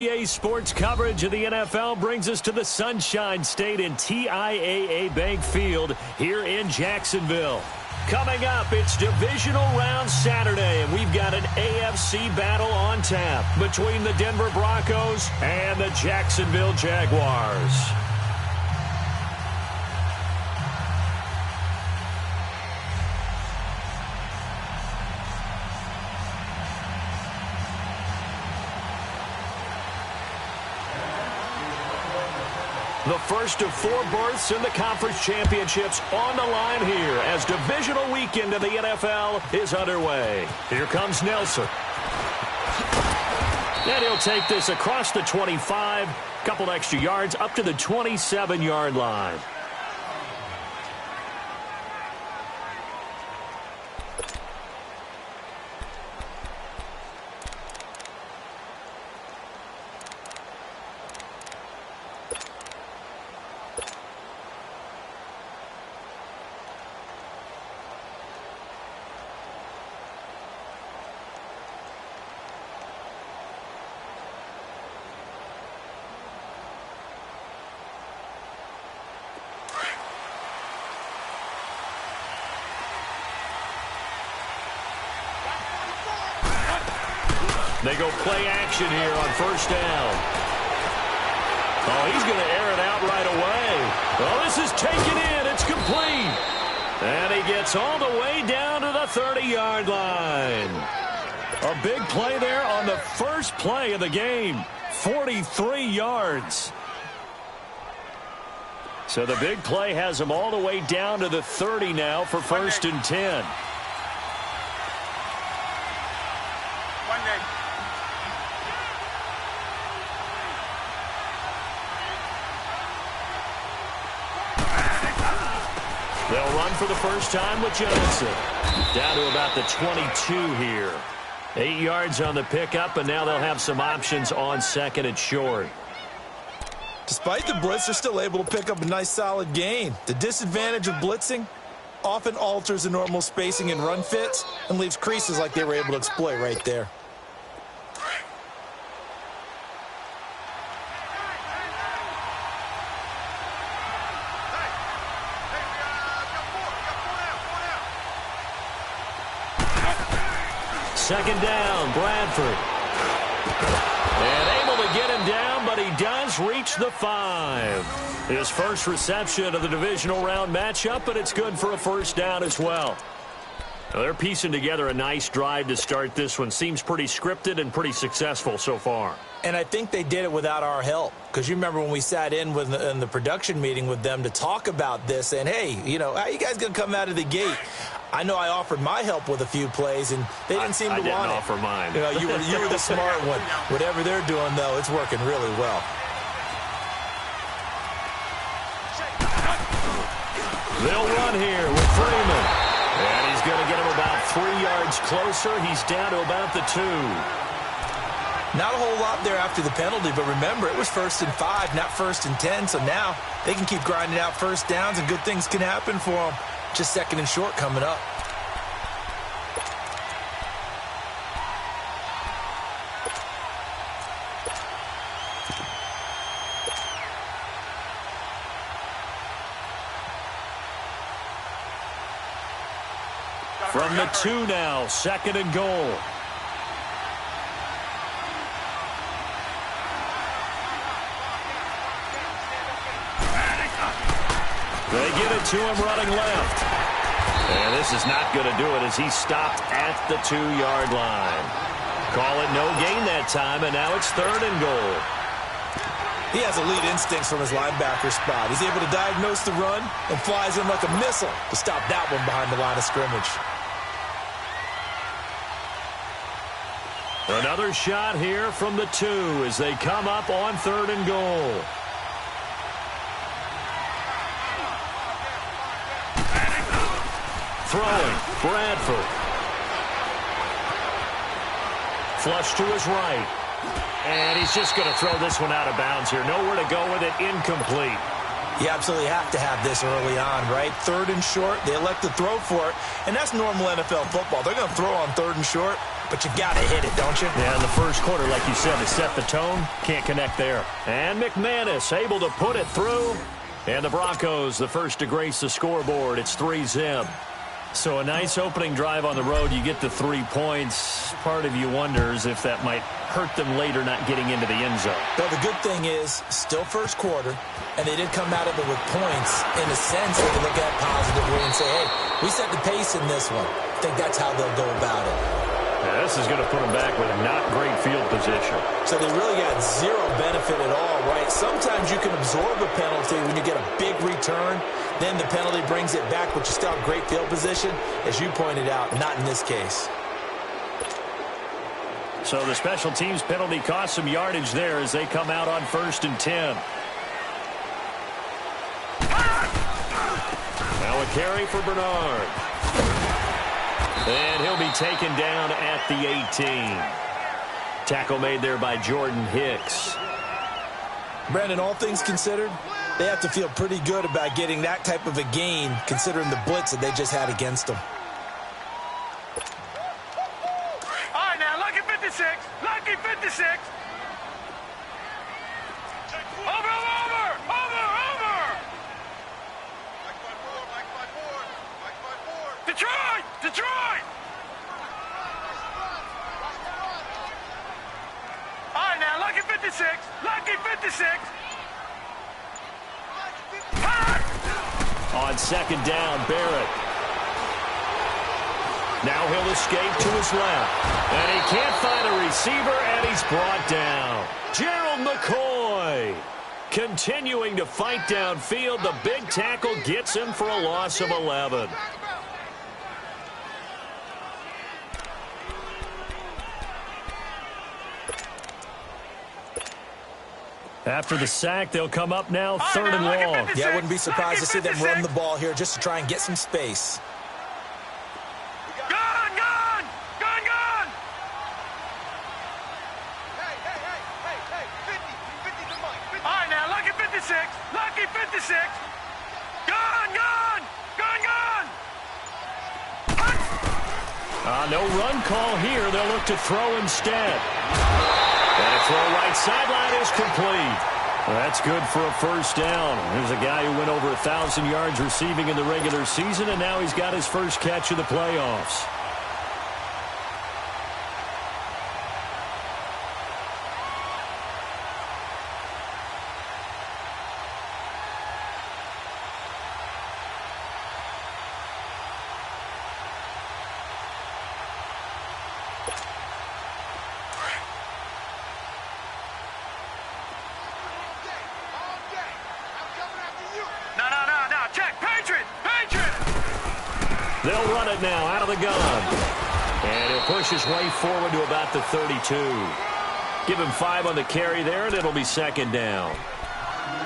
EA Sports coverage of the NFL brings us to the Sunshine State in TIAA Bank Field here in Jacksonville. Coming up, it's Divisional Round Saturday, and we've got an AFC battle on tap between the Denver Broncos and the Jacksonville Jaguars. The first of 4 berths in the conference championships on the line here as divisional weekend of the NFL is underway. Here comes Nelson. And he'll take this across the 25, couple extra yards up to the 27-yard line. They go play action here on first down. Oh, he's going to air it out right away. Well, this is taken in. It's complete. And he gets all the way down to the 30-yard line. A big play there on the first play of the game. 43 yards. So the big play has him all the way down to the 30 now for first and 10. They'll run for the first time with Johnson. Down to about the 22 here. 8 yards on the pickup, and now they'll have some options on second and short. Despite the blitz, they're still able to pick up a nice solid gain. The disadvantage of blitzing often alters the normal spacing and run fits and leaves creases like they were able to exploit right there. Second down, Bradford. And able to get him down, but he does reach the 5. His first reception of the divisional round matchup, but it's good for a first down as well. Now they're piecing together a nice drive to start this one. Seems pretty scripted and pretty successful so far. And I think they did it without our help. Because you remember when we sat in the production meeting with them to talk about this, and hey, you know, how you guys going to come out of the gate? I know I offered my help with a few plays, and they didn't seem to want it. I didn't offer mine. You know, you were the smart one. Whatever they're doing, though, it's working really well. They'll run here with Freeman. And he's going to get him about 3 yards closer. He's down to about the 2. Not a whole lot there after the penalty, but remember, it was 1st and 5, not 1st and 10, so now they can keep grinding out first downs, and good things can happen for them. Just second and short coming up. From the 2 now, second and goal. They get it to him running left. And this is not going to do it as he stopped at the 2-yard line. Call it no gain that time, and now it's third and goal. He has elite instincts from his linebacker spot. He's able to diagnose the run and flies in like a missile to stop that one behind the line of scrimmage. Another shot here from the 2 as they come up on third and goal. Throwing, Bradford. Flush to his right. And he's just going to throw this one out of bounds here. Nowhere to go with it, incomplete. You absolutely have to have this early on, right? 3rd and short, they elect to throw for it, and that's normal NFL football. They're going to throw on 3rd and short, but you got to hit it, don't you? Yeah, in the first quarter, like you said, to set the tone, can't connect there. And McManus able to put it through, and the Broncos, the first to grace the scoreboard. It's 3-zip. So a nice opening drive on the road. You get the 3 points. Part of you wonders if that might hurt them later not getting into the end zone. Well, the good thing is, still first quarter, and they did come out of it with points. In a sense, they can look at it positively and say, hey, we set the pace in this one. I think that's how they'll go about it. Yeah, this is going to put them back with not great field position. So they really got zero benefit at all, right? Sometimes you can absorb a penalty when you get a big return. Then the penalty brings it back, but you still have great field position. As you pointed out, not in this case. So the special teams penalty cost some yardage there as they come out on 1st and 10. Now a carry for Bernard. And he'll be taken down at the 18. Tackle made there by Jordan Hicks. Brandon, all things considered, they have to feel pretty good about getting that type of a gain, considering the blitz that they just had against them. All right, now, lucky 56. Lucky 56. Over. Detroit. All right, now, lucky 56. Lucky 56. On 2nd down, Barrett. Now he'll escape to his left. And he can't find a receiver, and he's brought down. Gerald McCoy continuing to fight downfield. The big tackle gets him for a loss of 11. After the sack, they'll come up now 3rd and long. Yeah, I wouldn't be surprised to see them run the ball here just to try and get some space. Gun! Hey, 50 All right, now, lucky 56. Lucky 56. Gun! No run call here. They'll look to throw instead. And a throw right sideline is complete. That's good for a 1st down. There's a guy who went over 1,000 yards receiving in the regular season, and now he's got his first catch of the playoffs. They'll run it now out of the gun. And he'll push his way forward to about the 32. Give him 5 on the carry there, and it'll be 2nd down.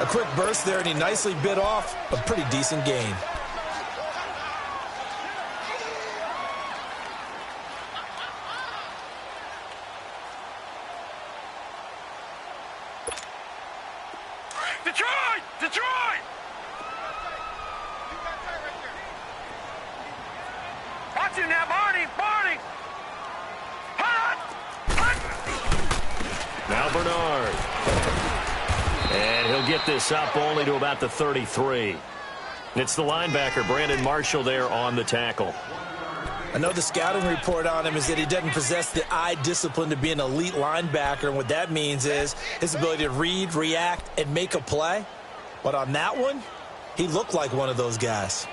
A quick burst there, and he nicely bit off a pretty decent gain. Detroit! Watch him now, Barney! Now Bernard. And he'll get this up only to about the 33. It's the linebacker, Brandon Marshall, there on the tackle. I know the scouting report on him is that he doesn't possess the eye discipline to be an elite linebacker, and what that means is his ability to read, react, and make a play. But on that one, he looked like one of those guys.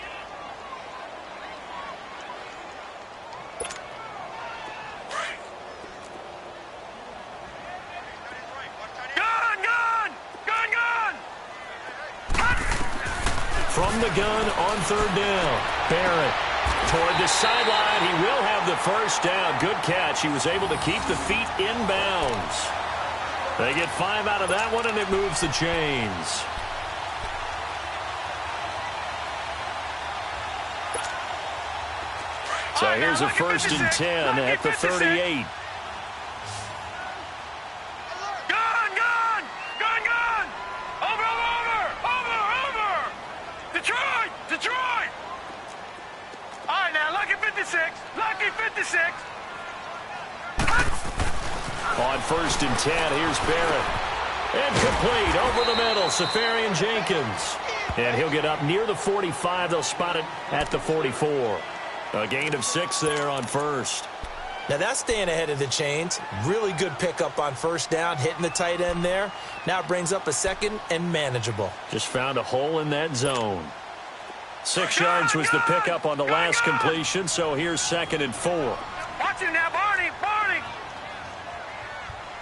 From the gun on 3rd down. Barrett toward the sideline. He will have the first down. Good catch. He was able to keep the feet in bounds. They get 5 out of that one, and it moves the chains. So here's a 1st and 10 at the 38. first and 10. Here's Barrett. And complete over the middle. Safarian Jenkins. And he'll get up near the 45. They'll spot it at the 44. A gain of 6 there on first. Now that's staying ahead of the chains. Really good pickup on first down, hitting the tight end there. Now it brings up a second and manageable. Just found a hole in that zone. 6 yards was the pickup on the last completion, so here's 2nd and 4. Watch him now, Barney, Barney.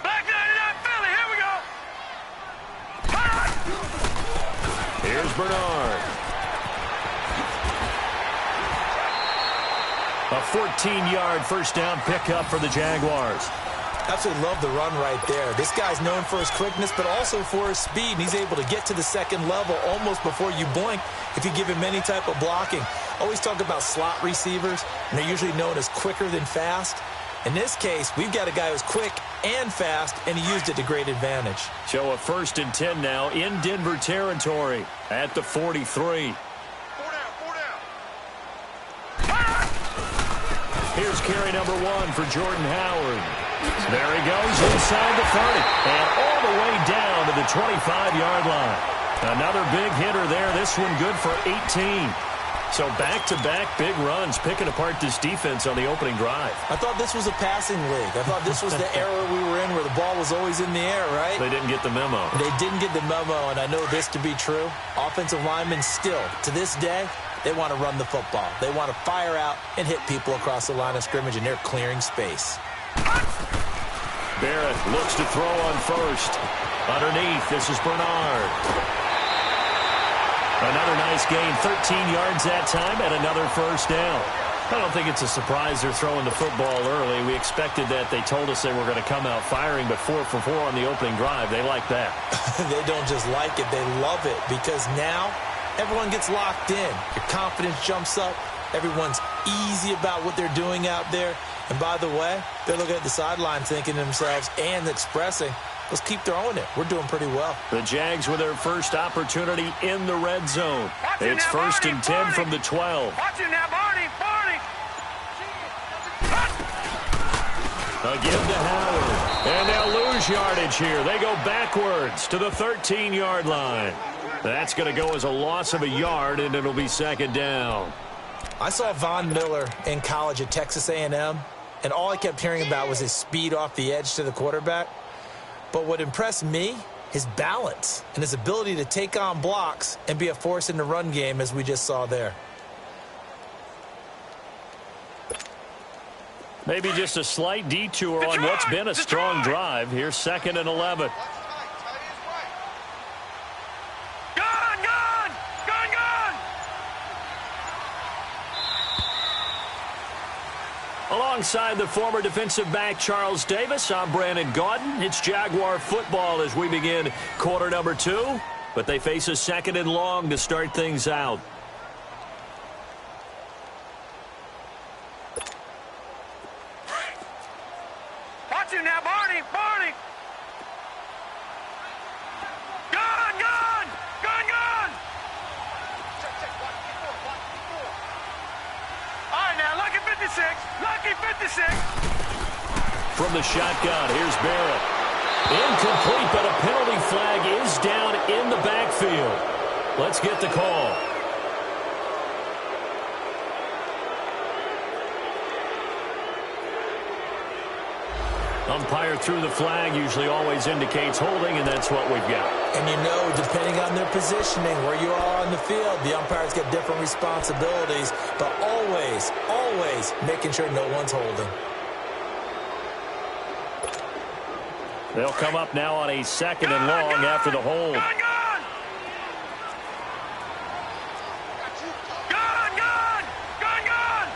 Black 99 Philly, here we go. Here's Bernard. A 14-yard first down pickup for the Jaguars. Absolutely love the run right there. This guy's known for his quickness, but also for his speed, and he's able to get to the second level almost before you blink if you give him any type of blocking. Always talk about slot receivers, and they're usually known as quicker than fast. In this case, we've got a guy who's quick and fast, and he used it to great advantage. So a 1st and 10 now in Denver territory at the 43. Here's carry number 1 for Jordan Howard. There he goes inside the 30 and all the way down to the 25-yard line. Another big hitter there. This one good for 18. So back-to-back big runs picking apart this defense on the opening drive. I thought this was a passing league. I thought this was the era we were in where the ball was always in the air, right? They didn't get the memo. They didn't get the memo, and I know this to be true. Offensive linemen still, to this day, they want to run the football. They want to fire out and hit people across the line of scrimmage, and they're clearing space. Barrett looks to throw on first. Underneath, this is Bernard. Another nice gain, 13 yards that time, and another first down. I don't think it's a surprise they're throwing the football early. We expected that. They told us they were going to come out firing, but 4 for 4 on the opening drive. They like that. They don't just like it, they love it, because now everyone gets locked in. Your confidence jumps up. Everyone's easy about what they're doing out there. And by the way, they're looking at the sideline thinking to themselves and expressing, let's keep throwing it. We're doing pretty well. The Jags with their first opportunity in the red zone. It's 1st and 10 from the 12. Watch him now, Barney, Barney. Again to Howard. And they'll lose yardage here. They go backwards to the 13-yard line. That's going to go as a loss of a yard, and it'll be 2nd down. I saw Von Miller in college at Texas A&M, and all I kept hearing about was his speed off the edge to the quarterback. But what impressed me, his balance and his ability to take on blocks and be a force in the run game, as we just saw there. Maybe just a slight detour on what's been a strong drive. Here's 2nd and 11. Alongside the former defensive back Charles Davis, I'm Brandon Gaudin. It's Jaguar football as we begin quarter number 2. But they face a 2nd and long to start things out. Watch him now, Barney, Barney. Gun, gun, gun, gun. All right, now, lucky 56, lucky 56. From the shotgun, here's Barrett. Incomplete, but a penalty flag is down in the backfield. Let's get the call. Umpire threw the flag, usually always indicates holding, and that's what we've got. And you know, depending on their positioning, where you are on the field, the umpires get different responsibilities, but always, always making sure no one's holding. They'll come up now on a 2nd and long after the hold. Gun, gun. Gun, gun, gun, gun.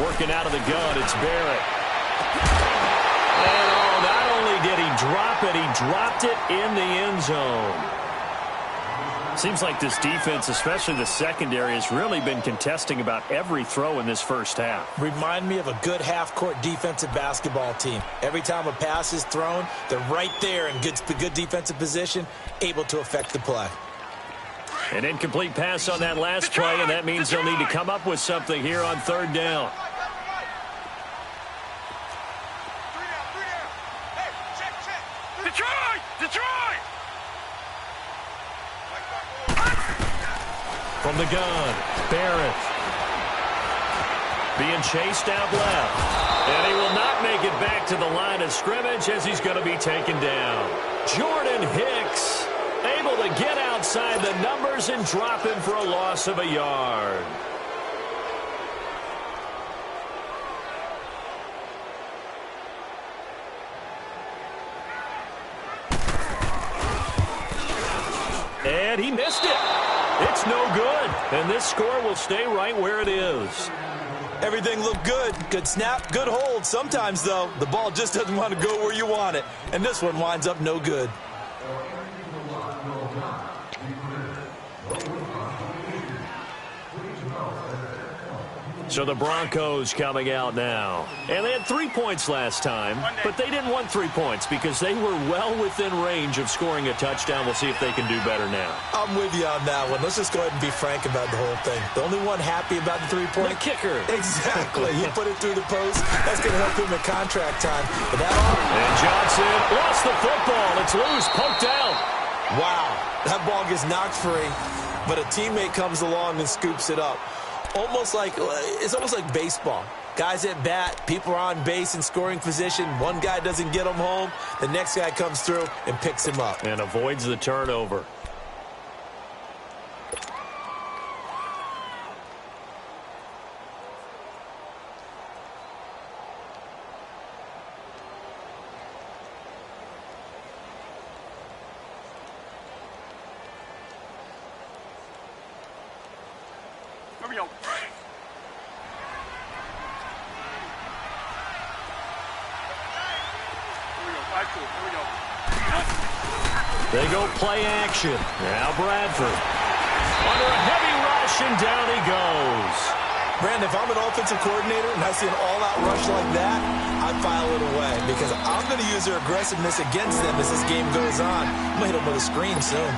Working out of the gun, it's Barrett. And oh, not only did he drop it, he dropped it in the end zone. Seems like this defense, especially the secondary, has really been contesting about every throw in this first half. Remind me of a good half-court defensive basketball team. Every time a pass is thrown, they're right there in good defensive position, able to affect the play. An incomplete pass on that last play, and that means they'll need to come up with something here on 3rd down. Detroit! Detroit! From the gun, Barrett. Being chased out left. And he will not make it back to the line of scrimmage as he's going to be taken down. Jordan Hicks able to get outside the numbers and drop him for a loss of a yard. And he missed it. It's no good. And this score will stay right where it is. Everything looked good. Good snap, good hold. Sometimes, though, the ball just doesn't want to go where you want it. And this one winds up no good. So the Broncos coming out now. And they had 3 points last time, but they didn't want 3 points because they were well within range of scoring a touchdown. We'll see if they can do better now. I'm with you on that one. Let's just go ahead and be frank about the whole thing. The only one happy about the 3-point? The kicker. Exactly. He put it through the post. That's going to help him at contract time. But that all... And Johnson lost the football. It's loose, poked out. Wow. That ball gets knocked free, but a teammate comes along and scoops it up. It's almost like baseball. Guys at bat, people are on base in scoring position. One guy doesn't get him home. The next guy comes through and picks him up. And avoids the turnover. Here we go. Here we go. They go play action. Now Bradford. Under a heavy rush, and down he goes. Brandon, if I'm an offensive coordinator and I see an all-out rush like that, I file it away because I'm going to use their aggressiveness against them as this game goes on. I'm going to hit them with a screen soon.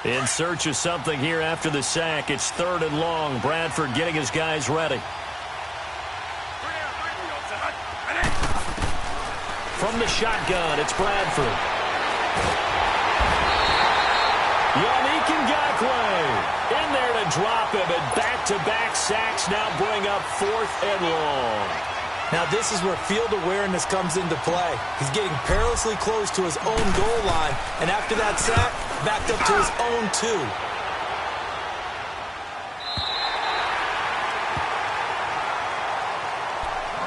In search of something here after the sack. It's 3rd and long. Bradford getting his guys ready. From the shotgun, it's Bradford. Yannick Ngakoue in there to drop him, and back-to-back sacks now bring up 4th and long. Now this is where field awareness comes into play. He's getting perilously close to his own goal line, and after that sack, backed up to his own 2.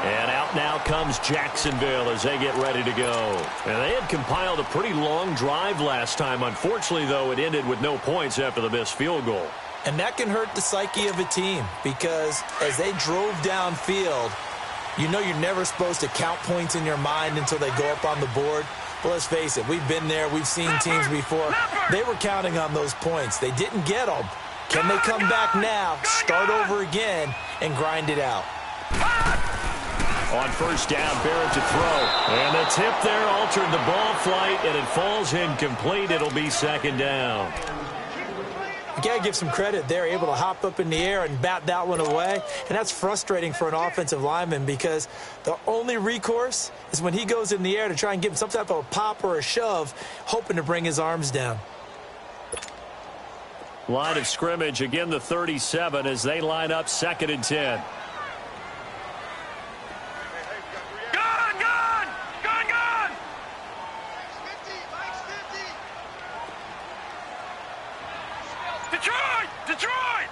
And out now comes Jacksonville as they get ready to go. And they had compiled a pretty long drive last time. Unfortunately, though, it ended with no points after the missed field goal. And that can hurt the psyche of a team because as they drove downfield, you know you're never supposed to count points in your mind until they go up on the board. But let's face it, we've been there. We've seen teams before. They were counting on those points. They didn't get them. Can they come back now, start over again, and grind it out? On first down, Barrett to throw. And the tip there altered the ball flight, and it falls incomplete. It'll be 2nd down. You got to give some credit. They're able to hop up in the air and bat that one away. And that's frustrating for an offensive lineman because the only recourse is when he goes in the air to try and give him some type of a pop or a shove, hoping to bring his arms down. Line of scrimmage, again the 37 as they line up 2nd and 10. Detroit!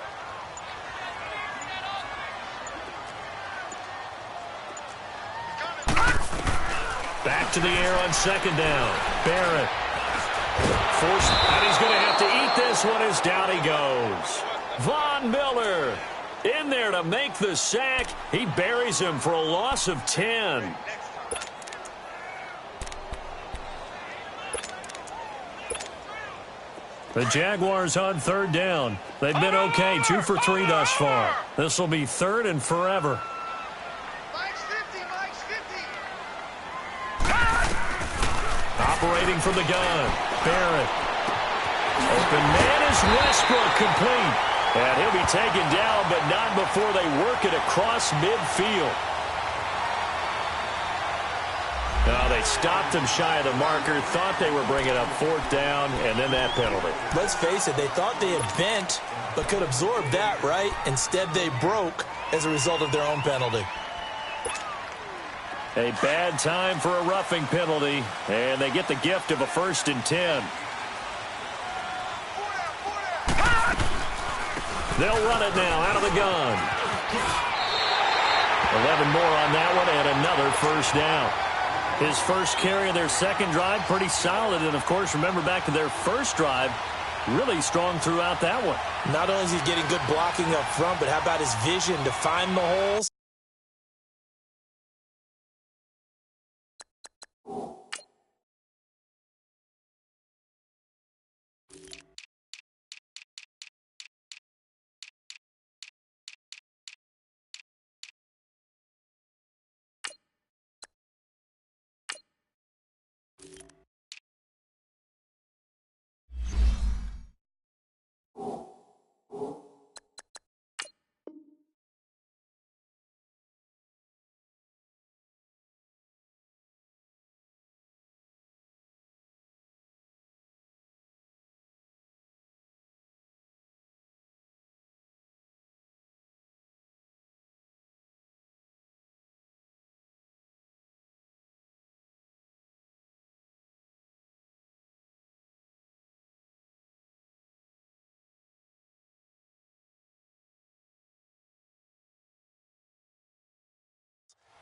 Back to the air on 2nd down. Barrett. Forced, and he's going to have to eat this one as down he goes. Von Miller in there to make the sack. He buries him for a loss of 10. The Jaguars on 3rd down. They've been okay, 2 for 3 thus far. This will be 3rd and forever. Operating from the gun, Barrett. open man is Westbrook, complete. And he'll be taken down, but not before they work it across midfield. No, they stopped him shy of the marker, thought they were bringing up fourth down, and then that penalty. Let's face it, they thought they had bent, but could absorb that, right? Instead, they broke as a result of their own penalty. A bad time for a roughing penalty, and they get the gift of a 1st and 10. They'll run it now out of the gun. 11 more on that one, and another 1st down. His first carry of their second drive, pretty solid. And, of course, remember back to their first drive, really strong throughout that one. Not only is he getting good blocking up front, but how about his vision to find the holes?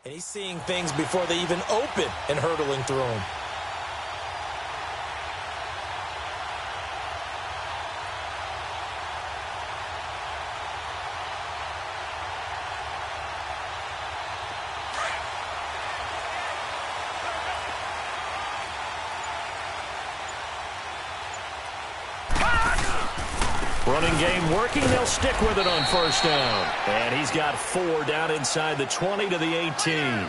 And he's seeing things before they even open and hurtling through them. Running game working. They'll stick with it on 1st down. And he's got 4 down inside the 20 to the 18.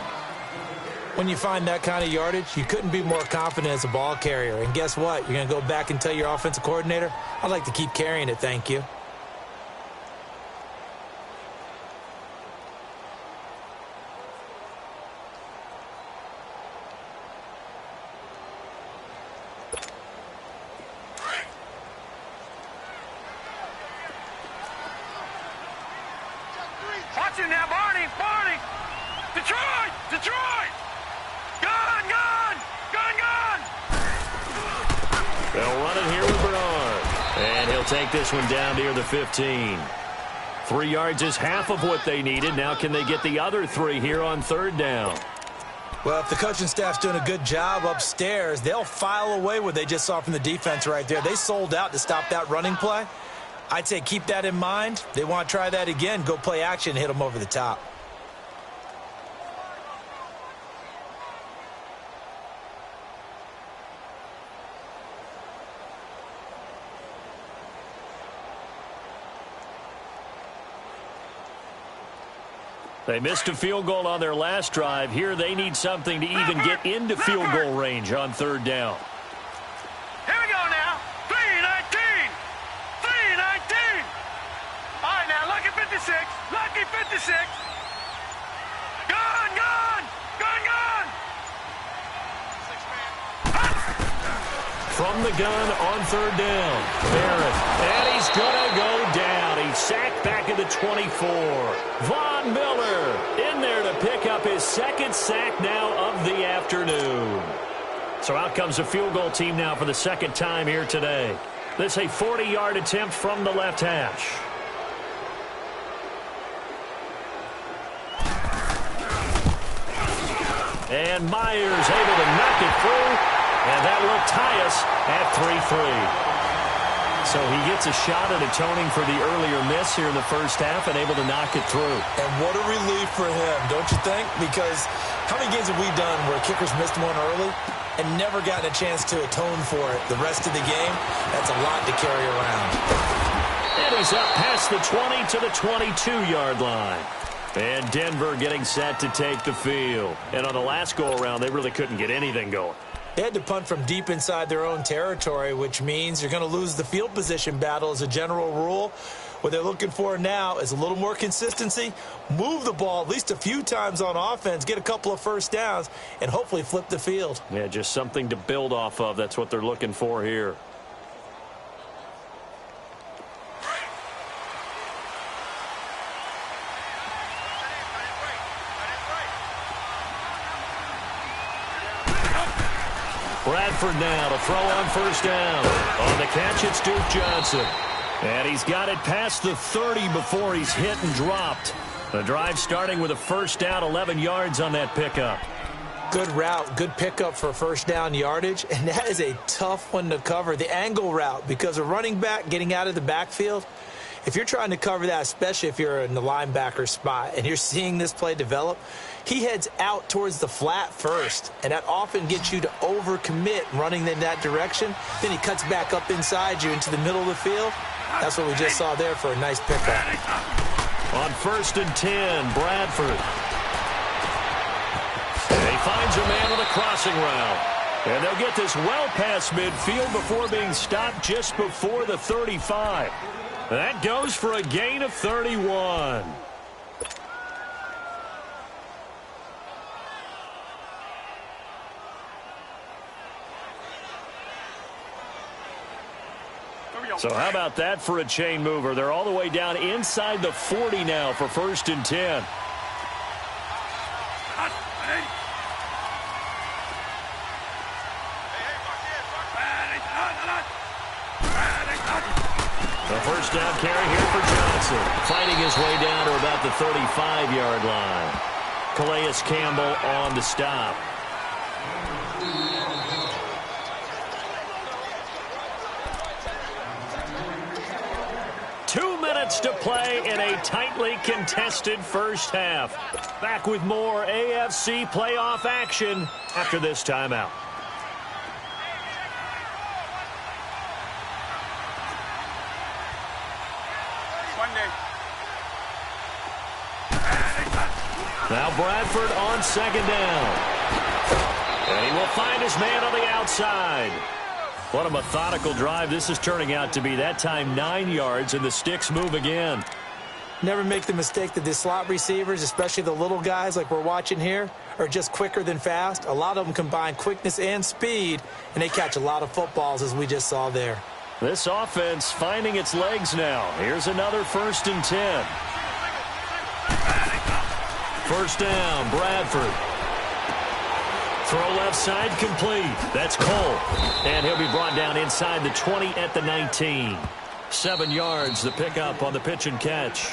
When you find that kind of yardage, you couldn't be more confident as a ball carrier. And guess what? You're going to go back and tell your offensive coordinator, I'd like to keep carrying it, thank you. Watch it now, Barney! Detroit! Gun! They'll run it here with Bernard. And he'll take this one down near the 15. 3 yards is half of what they needed. Now can they get the other 3 here on 3rd down? Well, if the coaching staff's doing a good job upstairs, they'll file away what they just saw from the defense right there. They sold out to stop that running play. I'd say keep that in mind. They want to try that again. Go play action and hit them over the top. They missed a field goal on their last drive. Here they need something to even get into field goal range on 3rd down. Here we go now. 3-19. All right, now, lucky 56. Gun! From the gun on 3rd down. Barrett. And he's going to go down. He's sacked back at the 24. Von Miller in there to pick up his 2nd sack now of the afternoon. So out comes a field goal team now for the 2nd time here today. This a 40-yard attempt from the left hash. And Myers able to knock it through. And that will tie us at 3-3. So he gets a shot at atoning for the earlier miss here in the first half and able to knock it through. And what a relief for him, don't you think? Because how many games have we done where kickers missed one early and never gotten a chance to atone for it the rest of the game? That's a lot to carry around. And he's up past the 20 to the 22-yard line. And Denver getting set to take the field. And on the last go-around, they really couldn't get anything going. They had to punt from deep inside their own territory, which means you're going to lose the field position battle as a general rule. What they're looking for now is a little more consistency, move the ball at least a few times on offense, get a couple of first downs, and hopefully flip the field. Yeah, just something to build off of. That's what they're looking for here. Bradford now to throw on first down. On the catch, it's Duke Johnson. And he's got it past the 30 before he's hit and dropped. The drive starting with a first down, 11 yards on that pickup. Good route, good pickup for first down yardage, and that is a tough one to cover. The angle route, because a running back getting out of the backfield, if you're trying to cover that, especially if you're in the linebacker spot and you're seeing this play develop, he heads out towards the flat first, and that often gets you to overcommit running in that direction. Then he cuts back up inside you into the middle of the field. That's what we just saw there for a nice pickup. On 1st and 10, Bradford. And he finds a man on the crossing route. And they'll get this well past midfield before being stopped just before the 35. That goes for a gain of 31. So how about that for a chain mover? They're all the way down inside the 40 now for 1st and 10. The first down carry here for Johnson. Fighting his way down to about the 35-yard line. Calais Campbell on the stop. To play in a tightly contested first half. Back with more AFC playoff action after this timeout. Now Bradford on 2nd down. And he will find his man on the outside. What a methodical drive this is turning out to be. That time 9 yards, and the sticks move again. Never make the mistake that the slot receivers, especially the little guys like we're watching here, are just quicker than fast. A lot of them combine quickness and speed, and they catch a lot of footballs, as we just saw there. This offense finding its legs now. Here's another 1st and 10. First down, Bradford. Throw left side complete. That's Cole. And he'll be brought down inside the 20 at the 19. 7 yards, the pickup on the pitch and catch.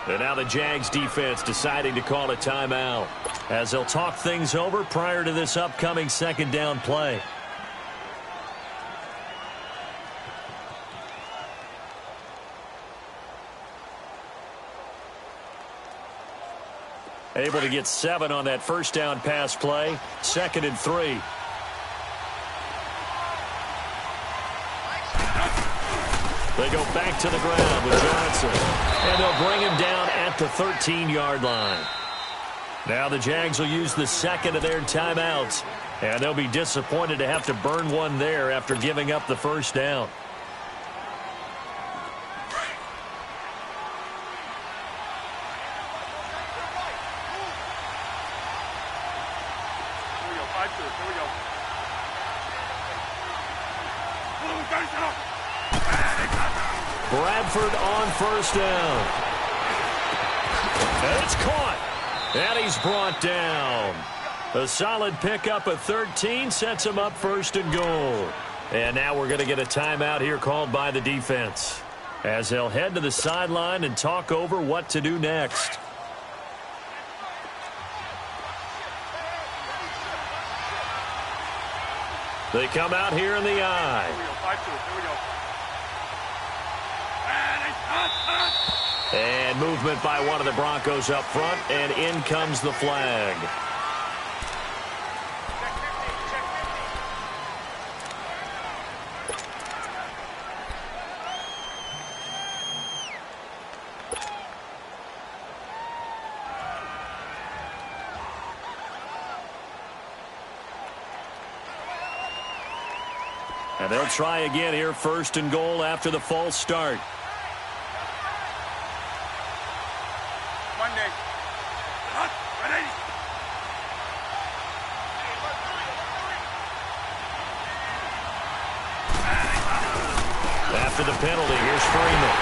And now the Jags defense deciding to call a timeout as they'll talk things over prior to this upcoming 2nd down play. Able to get 7 on that first down pass play. 2nd and 3. They go back to the ground with Johnson. And they'll bring him down at the 13-yard line. Now the Jags will use the 2nd of their timeouts. And they'll be disappointed to have to burn one there after giving up the first down. Bradford on first down. And it's caught. And he's brought down. A solid pickup at 13 sets him up 1st and goal. And now we're going to get a timeout here called by the defense as they'll head to the sideline and talk over what to do next. They come out here in the eye. And movement by one of the Broncos up front, and in comes the flag. And they'll try again here, 1st and goal after the false start. Monday. Ready? After the penalty, here's Freeman.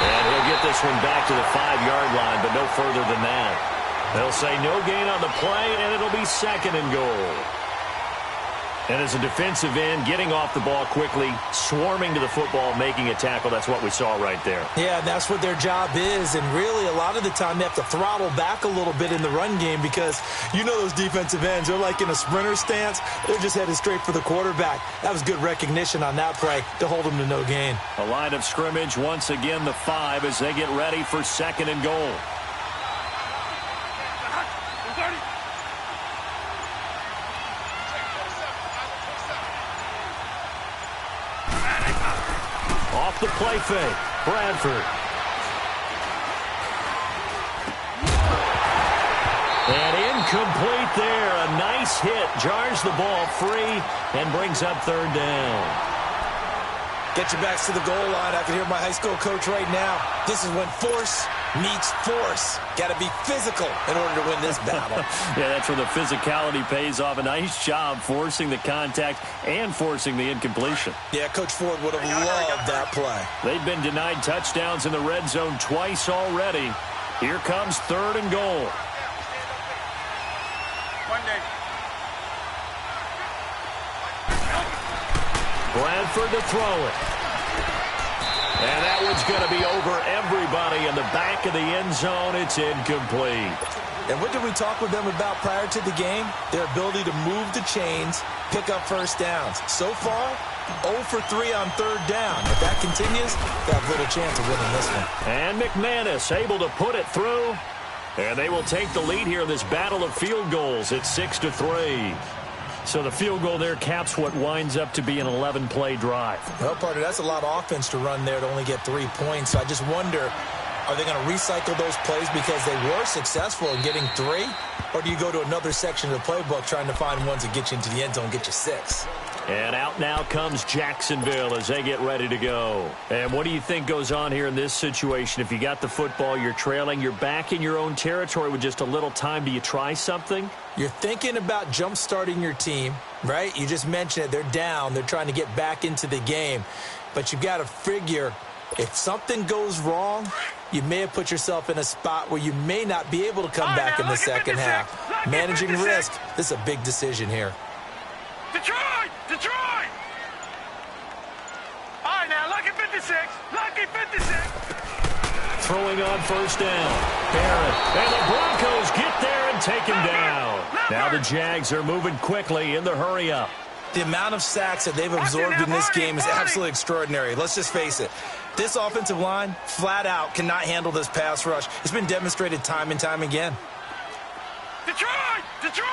And he'll get this one back to the 5-yard line, but no further than that. They'll say no gain on the play, and it'll be 2nd and goal. And as a defensive end, getting off the ball quickly, swarming to the football, making a tackle, that's what we saw right there. Yeah, and that's what their job is. And really, a lot of the time, they have to throttle back a little bit in the run game because you know those defensive ends, they're like in a sprinter stance. They're just headed straight for the quarterback. That was good recognition on that play to hold them to no gain. A line of scrimmage, once again, the 5 as they get ready for 2nd and goal. Off the play fake, Bradford. And incomplete there. A nice hit. Jars the ball free and brings up 3rd down. Get your backs to the goal line. I can hear my high school coach right now. This is when force meets force. Got to be physical in order to win this battle. Yeah, that's where the physicality pays off. A nice job forcing the contact and forcing the incompletion. Yeah, Coach Ford would have loved that play. They've been denied touchdowns in the red zone twice already. Here comes 3rd and goal. Monday. Bradford to throw it. And that one's going to be over everybody in the back of the end zone. It's incomplete. And what did we talk with them about prior to the game? Their ability to move the chains, pick up 1st downs. So far, 0 for 3 on 3rd down. If that continues, they have little chance of winning this one. And McManus able to put it through. And they will take the lead here in this battle of field goals at 6-3. So the field goal there caps what winds up to be an 11-play drive. Well, partner, that's a lot of offense to run there to only get 3 points. So I just wonder, are they going to recycle those plays because they were successful in getting 3? Or do you go to another section of the playbook trying to find ones that get you into the end zone and get you 6? And out now comes Jacksonville as they get ready to go. And what do you think goes on here in this situation? If you got the football, you're trailing, you're back in your own territory with just a little time. Do you try something? You're thinking about jump-starting your team, right? You just mentioned it. They're down. They're trying to get back into the game. But you've got to figure if something goes wrong, you may have put yourself in a spot where you may not be able to come back in the second half. Managing risk, this is a big decision here. Detroit! Detroit! All right, now, lucky 56. Lucky 56. Throwing on 1st down. Barrett. And the Broncos get there and take him down. Now the Jags are moving quickly in the hurry-up. The amount of sacks that they've absorbed in this game is absolutely extraordinary. Let's just face it. This offensive line, flat out, cannot handle this pass rush. It's been demonstrated time and time again. Detroit! Detroit!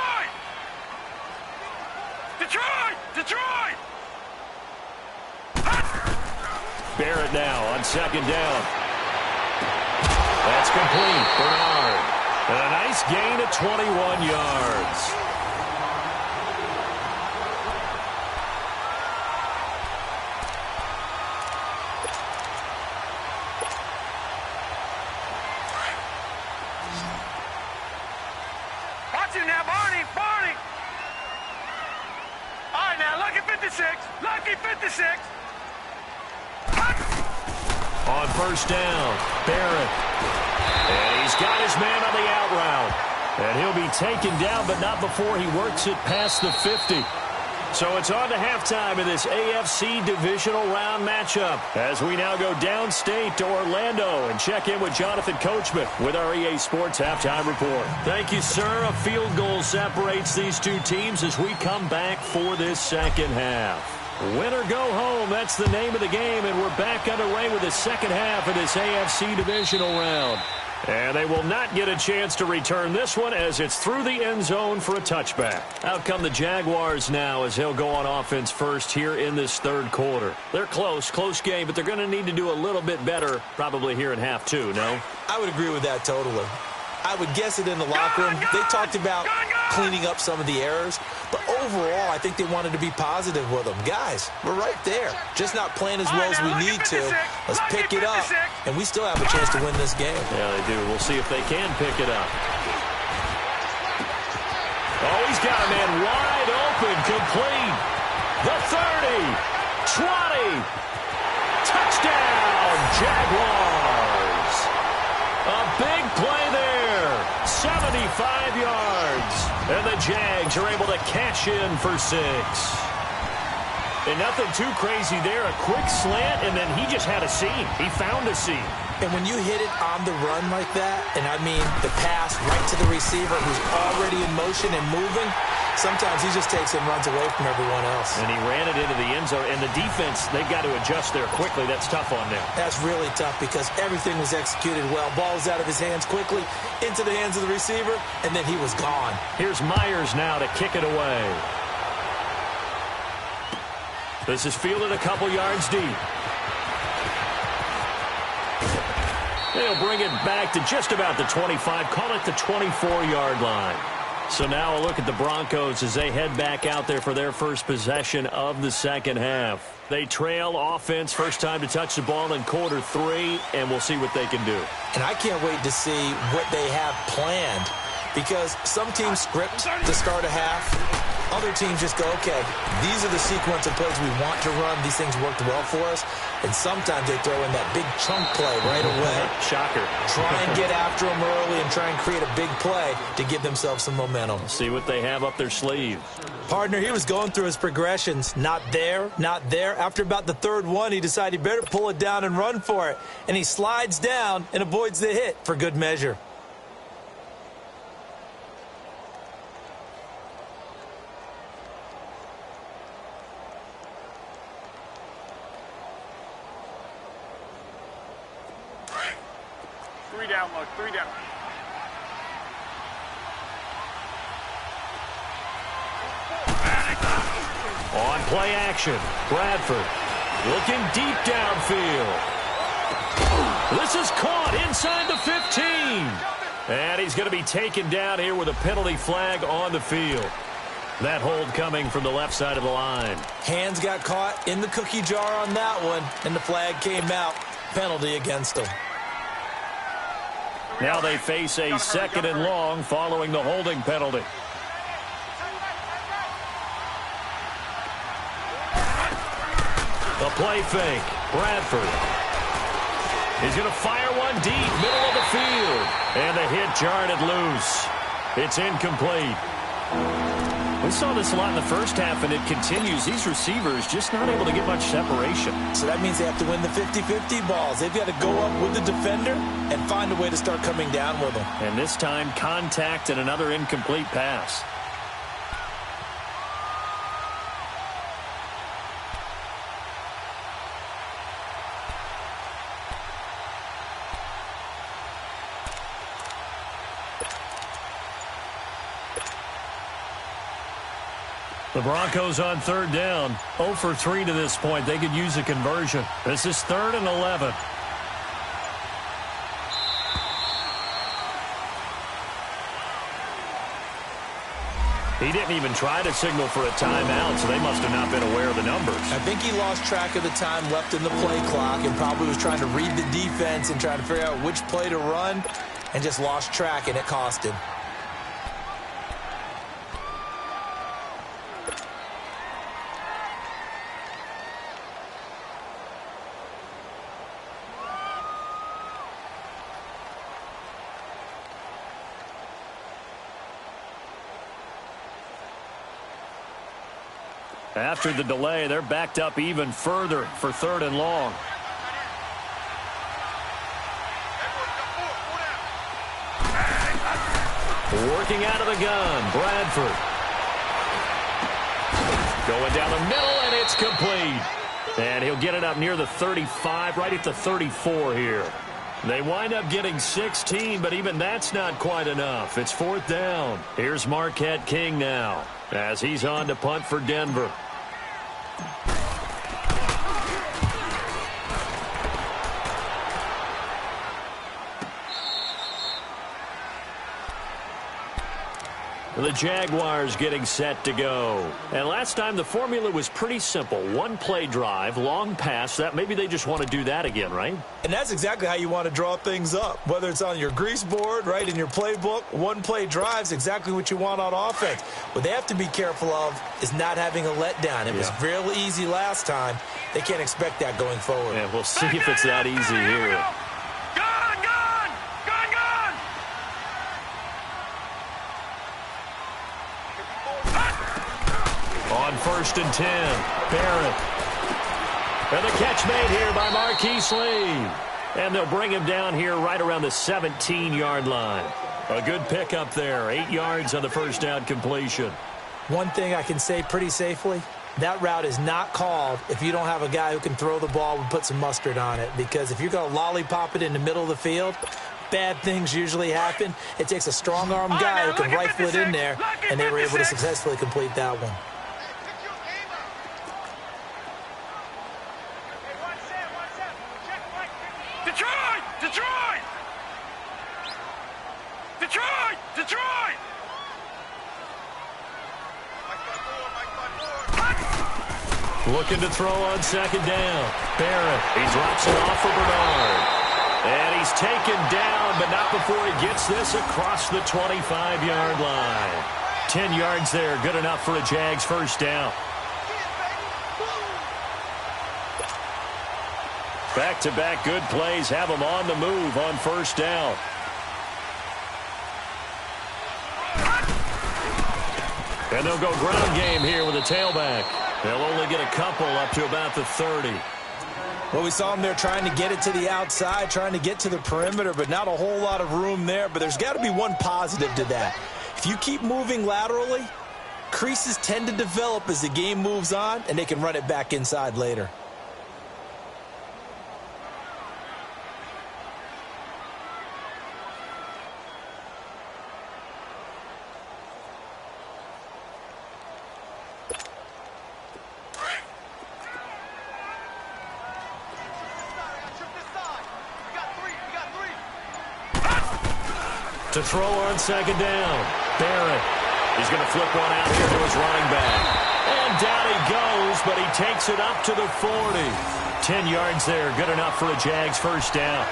Detroit! Detroit! Barrett now on 2nd down. That's complete. Bernard. And a nice gain of 21 yards. Watch it now, Barney! Barney! All right, now, lucky 56. Lucky 56. On 1st down, Barrett. And he's got his man on the out route. And he'll be taken down, but not before he works it past the 50. So it's on to halftime in this AFC divisional round matchup as we now go downstate to Orlando and check in with Jonathan Coachman with our EA Sports Halftime Report. Thank you, sir. A field goal separates these two teams as we come back for this second half. Win or go home, that's the name of the game, and we're back underway with the second half of this AFC divisional round. And they will not get a chance to return this one as it's through the end zone for a touchback. Out come the Jaguars now as he'll go on offense first here in this 3rd quarter. They're close game, but they're going to need to do a little bit better probably here in half 2, no? I would agree with that totally. I would guess it in the locker room. They talked about cleaning up some of the errors. But overall, I think they wanted to be positive with him. Guys, we're right there. Just not playing as well as we need to. Let's pick it up, and we still have a chance to win this game. Yeah, they do. We'll see if they can pick it up. Oh, he's got a man wide open, complete. The 30, 20. Touchdown, Jaguars. A big play there. 75 yards. And the Jags are able to cash in for 6. And nothing too crazy there. A quick slant, and then he just had a seam. He found a seam. And when you hit it on the run like that, and I mean the pass right to the receiver who's already in motion and moving, sometimes he just takes and runs away from everyone else. And he ran it into the end zone. And the defense, they've got to adjust there quickly. That's tough on them. That's really tough because everything was executed well. Ball was out of his hands quickly, into the hands of the receiver, and then he was gone. Here's Myers now to kick it away. This is fielded a couple yards deep. They'll bring it back to just about the 25, call it the 24-yard line. So now a look at the Broncos as they head back out there for their first possession of the second half. They trail offense, first time to touch the ball in quarter 3, and we'll see what they can do. And I can't wait to see what they have planned because some teams script to start a half. Other teams just go, okay, these are the sequence of plays we want to run. These things worked well for us. And sometimes they throw in that big chunk play right away. Shocker. Try and get after them early and try and create a big play to give themselves some momentum. See what they have up their sleeve. Partner, he was going through his progressions. Not there, not there. After about the third one, he decided he better pull it down and run for it. And he slides down and avoids the hit for good measure. Three down. On play action, Bradford looking deep downfield. This is caught inside the 15. And he's going to be taken down here with a penalty flag on the field. That hold coming from the left side of the line. Hands got caught in the cookie jar on that one, and the flag came out. Penalty against him. Now they face a second and long following the holding penalty. The play fake. Bradford. He's going to fire one deep, middle of the field. And the hit jarred it loose. It's incomplete. We saw this a lot in the first half, and it continues. These receivers just not able to get much separation. So that means they have to win the 50-50 balls. They've got to go up with the defender and find a way to start coming down with them. And this time, contact and another incomplete pass. The Broncos on third down. 0 for 3 to this point. They could use a conversion. This is 3rd and 11. He didn't even try to signal for a timeout, so they must have not been aware of the numbers. I think he lost track of the time left in the play clock and probably was trying to read the defense and trying to figure out which play to run and just lost track, and it cost him. After the delay, they're backed up even further for 3rd and long. Working out of the gun, Bradford. Going down the middle, and it's complete. And he'll get it up near the 35, right at the 34 here. They wind up getting 16, but even that's not quite enough. It's 4th down. Here's Marquette King now as he's on to punt for Denver. The Jaguars getting set to go. And last time the formula was pretty simple. One-play drive, long pass. That maybe they just want to do that again, right? And that's exactly how you want to draw things up. Whether it's on your grease board, right, in your playbook, one-play drive's exactly what you want on offense. What they have to be careful of is not having a letdown. It was real easy last time. They can't expect that going forward. Yeah, we'll see if it's that easy here. On 1st and 10, Barrett. And the catch made here by Marquise Lee. And they'll bring him down here right around the 17-yard line. A good pickup there. 8 yards on the first down completion. One thing I can say pretty safely, that route is not called if you don't have a guy who can throw the ball and put some mustard on it. Because if you're going to lollipop it in the middle of the field, bad things usually happen. It takes a strong-arm guy who can rifle it in there, and they were able to successfully complete that one. Detroit! Looking to throw on 2nd down. Barrett, he drops it off for Bernard. And he's taken down, but not before he gets this across the 25-yard line. 10 yards there, good enough for a Jags first down. Back-to-back good plays have them on the move on 1st down. And they'll go ground game here with a tailback. They'll only get a couple up to about the 30. Well, we saw them there trying to get it to the outside, trying to get to the perimeter, but not a whole lot of room there. But there's got to be one positive to that. If you keep moving laterally, creases tend to develop as the game moves on, and they can run it back inside later. To throw on 2nd down. Barrett. He's going to flip one out here to his running back. And down he goes, but he takes it up to the 40. 10 yards there. Good enough for a Jags first down.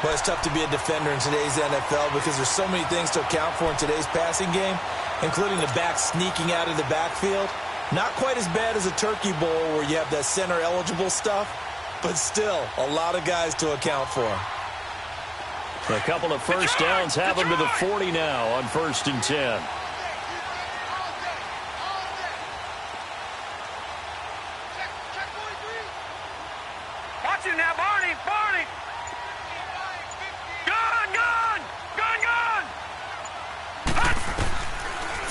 Well, it's tough to be a defender in today's NFL because there's so many things to account for in today's passing game, including the back sneaking out of the backfield. Not quite as bad as a turkey bowl where you have that center-eligible stuff, but still a lot of guys to account for. A couple of first downs have them to the 40 now on 1st and 10. Watch him now, Barney! Gun!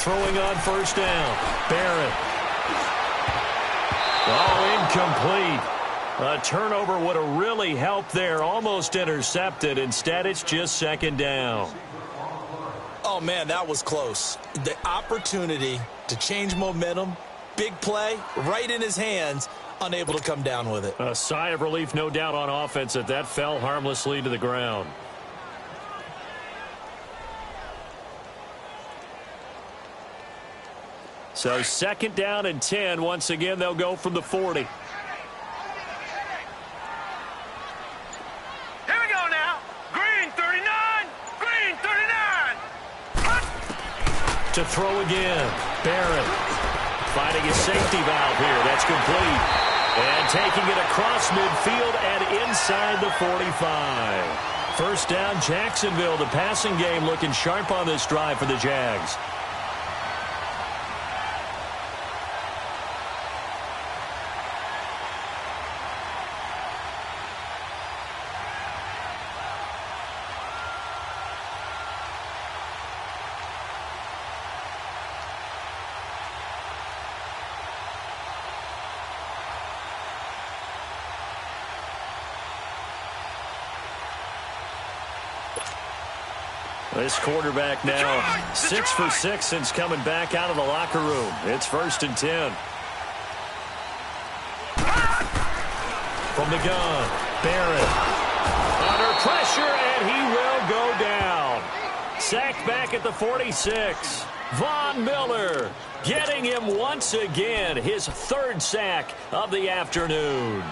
Throwing on 1st down. Barrett. Oh, incomplete. A turnover would have really helped there. Almost intercepted. Instead, it's just 2nd down. Oh, man, that was close. The opportunity to change momentum, big play, right in his hands, unable to come down with it. A sigh of relief, no doubt, on offense that that fell harmlessly to the ground. So 2nd down and 10. Once again, they'll go from the 40. To throw again. Barrett finding his safety valve here. That's complete. And taking it across midfield and inside the 45. First down, Jacksonville. The passing game looking sharp on this drive for the Jags. This quarterback now 6 for 6 since coming back out of the locker room. It's 1st and 10. From the gun, Barrett. Under pressure, and he will go down. Sacked back at the 46. Von Miller getting him once again, his third sack of the afternoon.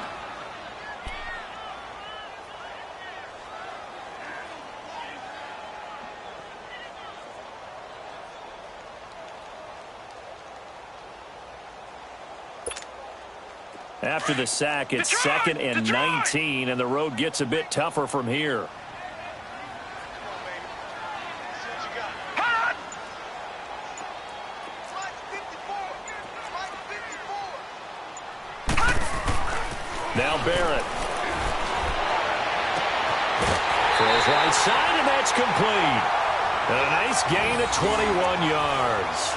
After the sack, it's 2nd and 19, and the road gets a bit tougher from here. Now Barrett. Throws right side, and that's complete. And a nice gain of 21 yards.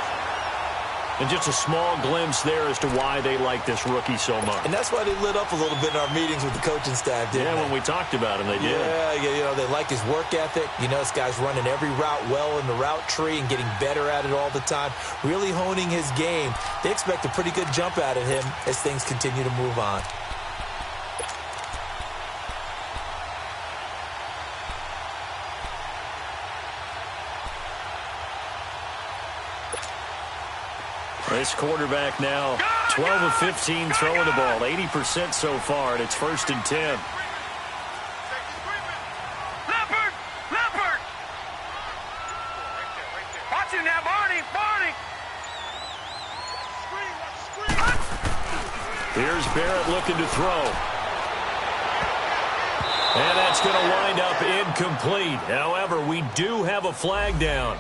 And just a small glimpse there as to why they like this rookie so much. And that's why they lit up a little bit in our meetings with the coaching staff, didn't they? When we talked about him, they did. Yeah, they like his work ethic. You know, this guy's running every route well in the route tree and getting better at it all the time, really honing his game. They expect a pretty good jump out of him as things continue to move on. This quarterback now 12 of 15 throwing the ball, 80% so far, and it's 1st and 10. Leopard! Watch him now, Barney! Here's Barrett looking to throw. And that's going to wind up incomplete. However, we do have a flag down.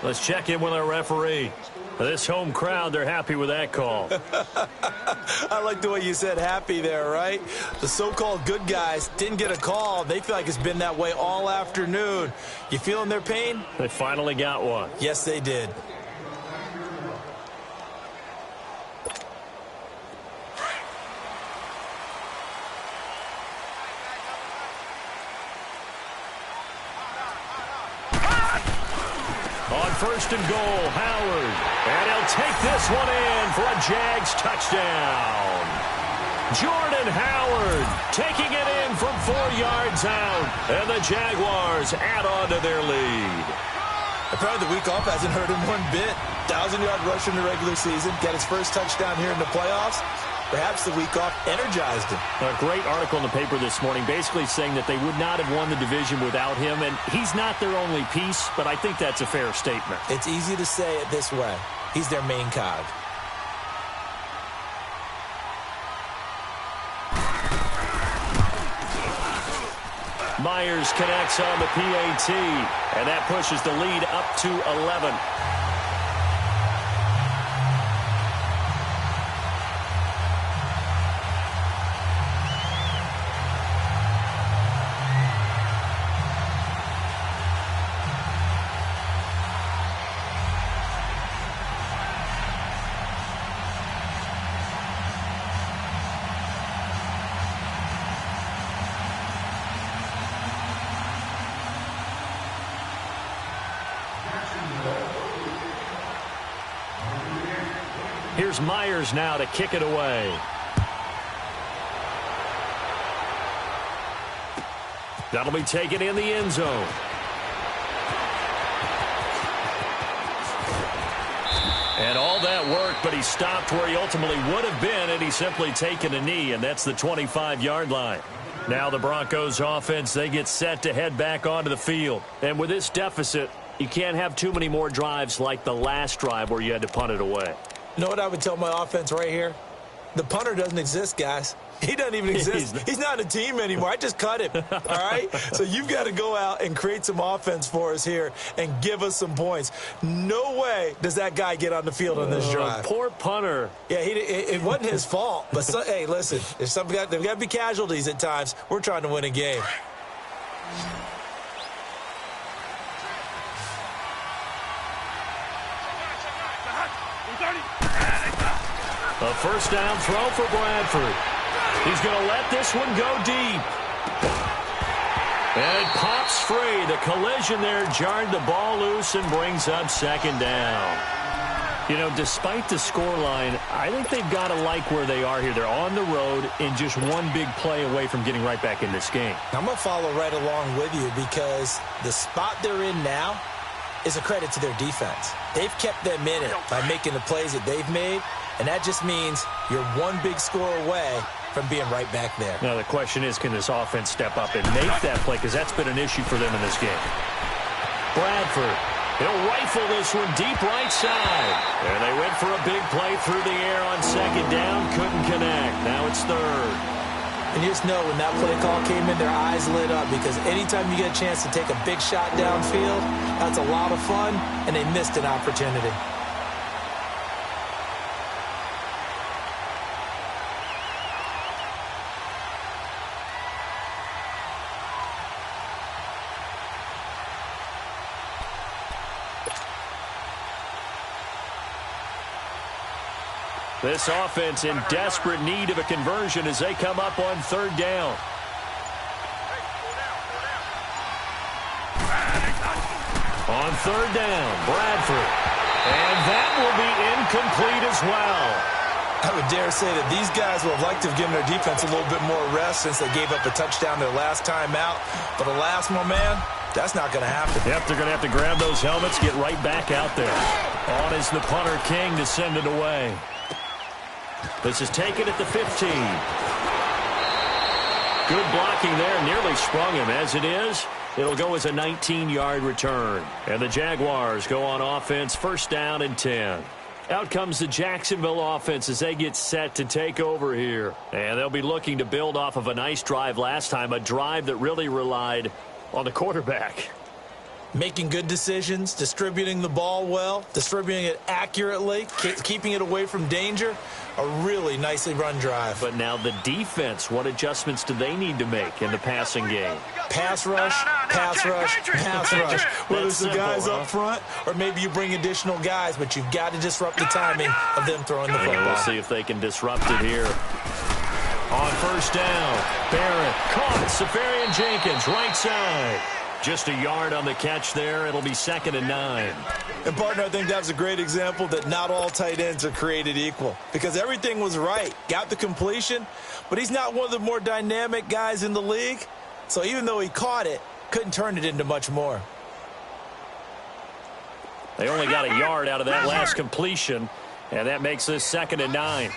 Let's check in with our referee. This home crowd, they're happy with that call. I like the way you said happy there, right? The so-called good guys didn't get a call. They feel like it's been that way all afternoon. You feeling their pain? They finally got one. Yes, they did. On 1st and goal, Howard. And he'll take this one in for a Jags touchdown. Jordan Howard taking it in from 4 yards out. And the Jaguars add on to their lead. Apparently the week off hasn't hurt him one bit. 1,000-yard rush in the regular season. Got his first touchdown here in the playoffs. Perhaps the week off energized him. A great article in the paper this morning basically saying that they would not have won the division without him, and he's not their only piece, but I think that's a fair statement. It's easy to say it this way. He's their main cog. Myers connects on the PAT, and that pushes the lead up to 11. Here's Myers now to kick it away. That'll be taken in the end zone. And all that work, but he stopped where he ultimately would have been, and he's simply taken a knee, and that's the 25-yard line. Now the Broncos offense, they get set to head back onto the field. And with this deficit, you can't have too many more drives like the last drive where you had to punt it away. You know what I would tell my offense right here? The punter doesn't exist, guys. He doesn't even exist. He's not a team anymore. I just cut him, all right? So you've got to go out and create some offense for us here and give us some points. No way does that guy get on the field on this drive. Poor punter. Yeah, it wasn't his fault. But, hey, listen, there's got to be casualties at times. We're trying to win a game. A first down throw for Bradford. He's going to let this one go deep. And it pops free. The collision there jarred the ball loose and brings up 2nd down. You know, despite the scoreline, I think they've got to like where they are here. They're on the road and just one big play away from getting right back in this game. I'm going to follow right along with you because the spot they're in now, is a credit to their defense. They've kept them in it by making the plays that they've made, and that just means you're one big score away from being right back there. Now the question is, can this offense step up and make that play, because that's been an issue for them in this game. Bradford, he'll rifle this one deep right side. And they went for a big play through the air on second down, couldn't connect. Now it's third. And you just know when that play call came in, their eyes lit up, because anytime you get a chance to take a big shot downfield, that's a lot of fun, and they missed an opportunity. This offense in desperate need of a conversion as they come up on third down. On third down, Bradford. And that will be incomplete as well. I would dare say that these guys would have liked to have given their defense a little bit more rest since they gave up a touchdown their last time out. But alas, my man, that's not going to happen. Yep, they're going to have to grab those helmets, get right back out there. On is the punter, King, to send it away. This is taken at the 15. Good blocking there, nearly sprung him. As it is, it'll go as a 19-yard return. And the Jaguars go on offense, first down and 10. Out comes the Jacksonville offense as they get set to take over here. And they'll be looking to build off of a nice drive last time, a drive that really relied on the quarterback. Making good decisions, distributing the ball well, distributing it accurately, keeping it away from danger. A really nicely run drive. But now the defense, what adjustments do they need to make in the passing game? Pass rush, pass rush, pass rush. Whether it's the guys up front or maybe you bring additional guys, but you've got to disrupt the timing of them throwing the football. We'll see if they can disrupt it here. On first down, Barrett caught. Safarian Jenkins, right side. Just a yard on the catch there. It'll be second and 9. And, partner, I think that was a great example that not all tight ends are created equal, because everything was right. Got the completion, but he's not one of the more dynamic guys in the league. So even though he caught it, couldn't turn it into much more. They only got a yard out of that last completion, and that makes this second and 9.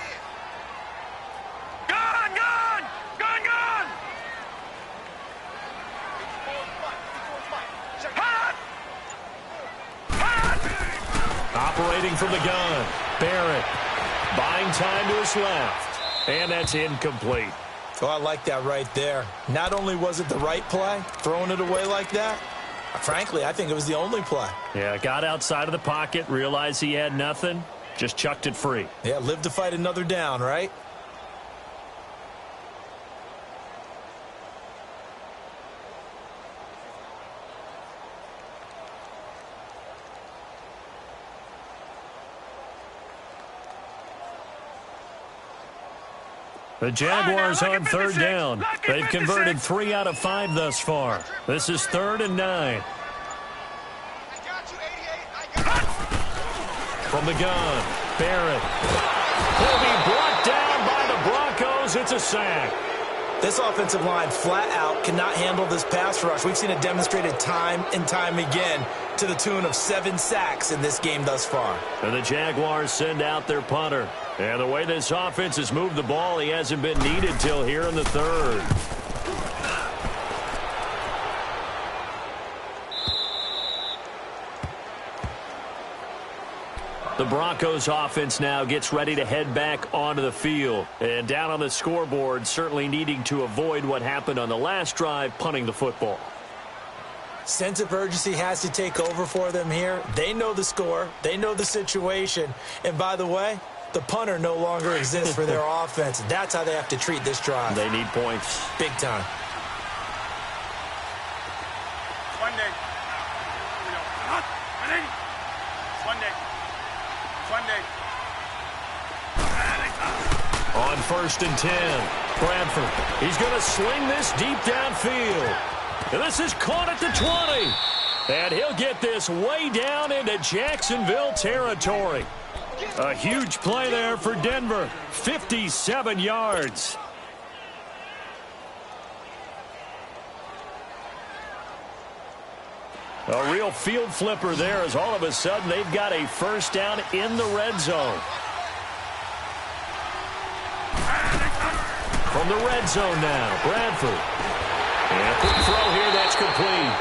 Operating from the gun, Barrett buying time to his left, and that's incomplete. Oh, I like that right there. Not only was it the right play, throwing it away like that, frankly, I think it was the only play. Yeah, got outside of the pocket, realized he had nothing, just chucked it free. Yeah, live to fight another down, right? The Jaguars on third down. They've converted 3 out of 5 thus far. This is third and 9. From the gun, Barrett. He'll be brought down by the Broncos. It's a sack. This offensive line flat out cannot handle this pass rush. We've seen it demonstrated time and time again to the tune of 7 sacks in this game thus far. And the Jaguars send out their punter. And the way this offense has moved the ball, he hasn't been needed till here in the third. The Broncos offense now gets ready to head back onto the field. And down on the scoreboard, certainly needing to avoid what happened on the last drive, punting the football. Sense of urgency has to take over for them here. They know the score. They know the situation. And by the way, the punter no longer exists for their offense. That's how they have to treat this drive. They need points. Big time. On first and 10, Bradford. He's going to sling this deep downfield. And this is caught at the 20. And he'll get this way down into Jacksonville territory. A huge play there for Denver. 57 yards. A real field flipper there as all of a sudden they've got a first down in the red zone. From the red zone now, Bradford. And a quick throw here, that's complete.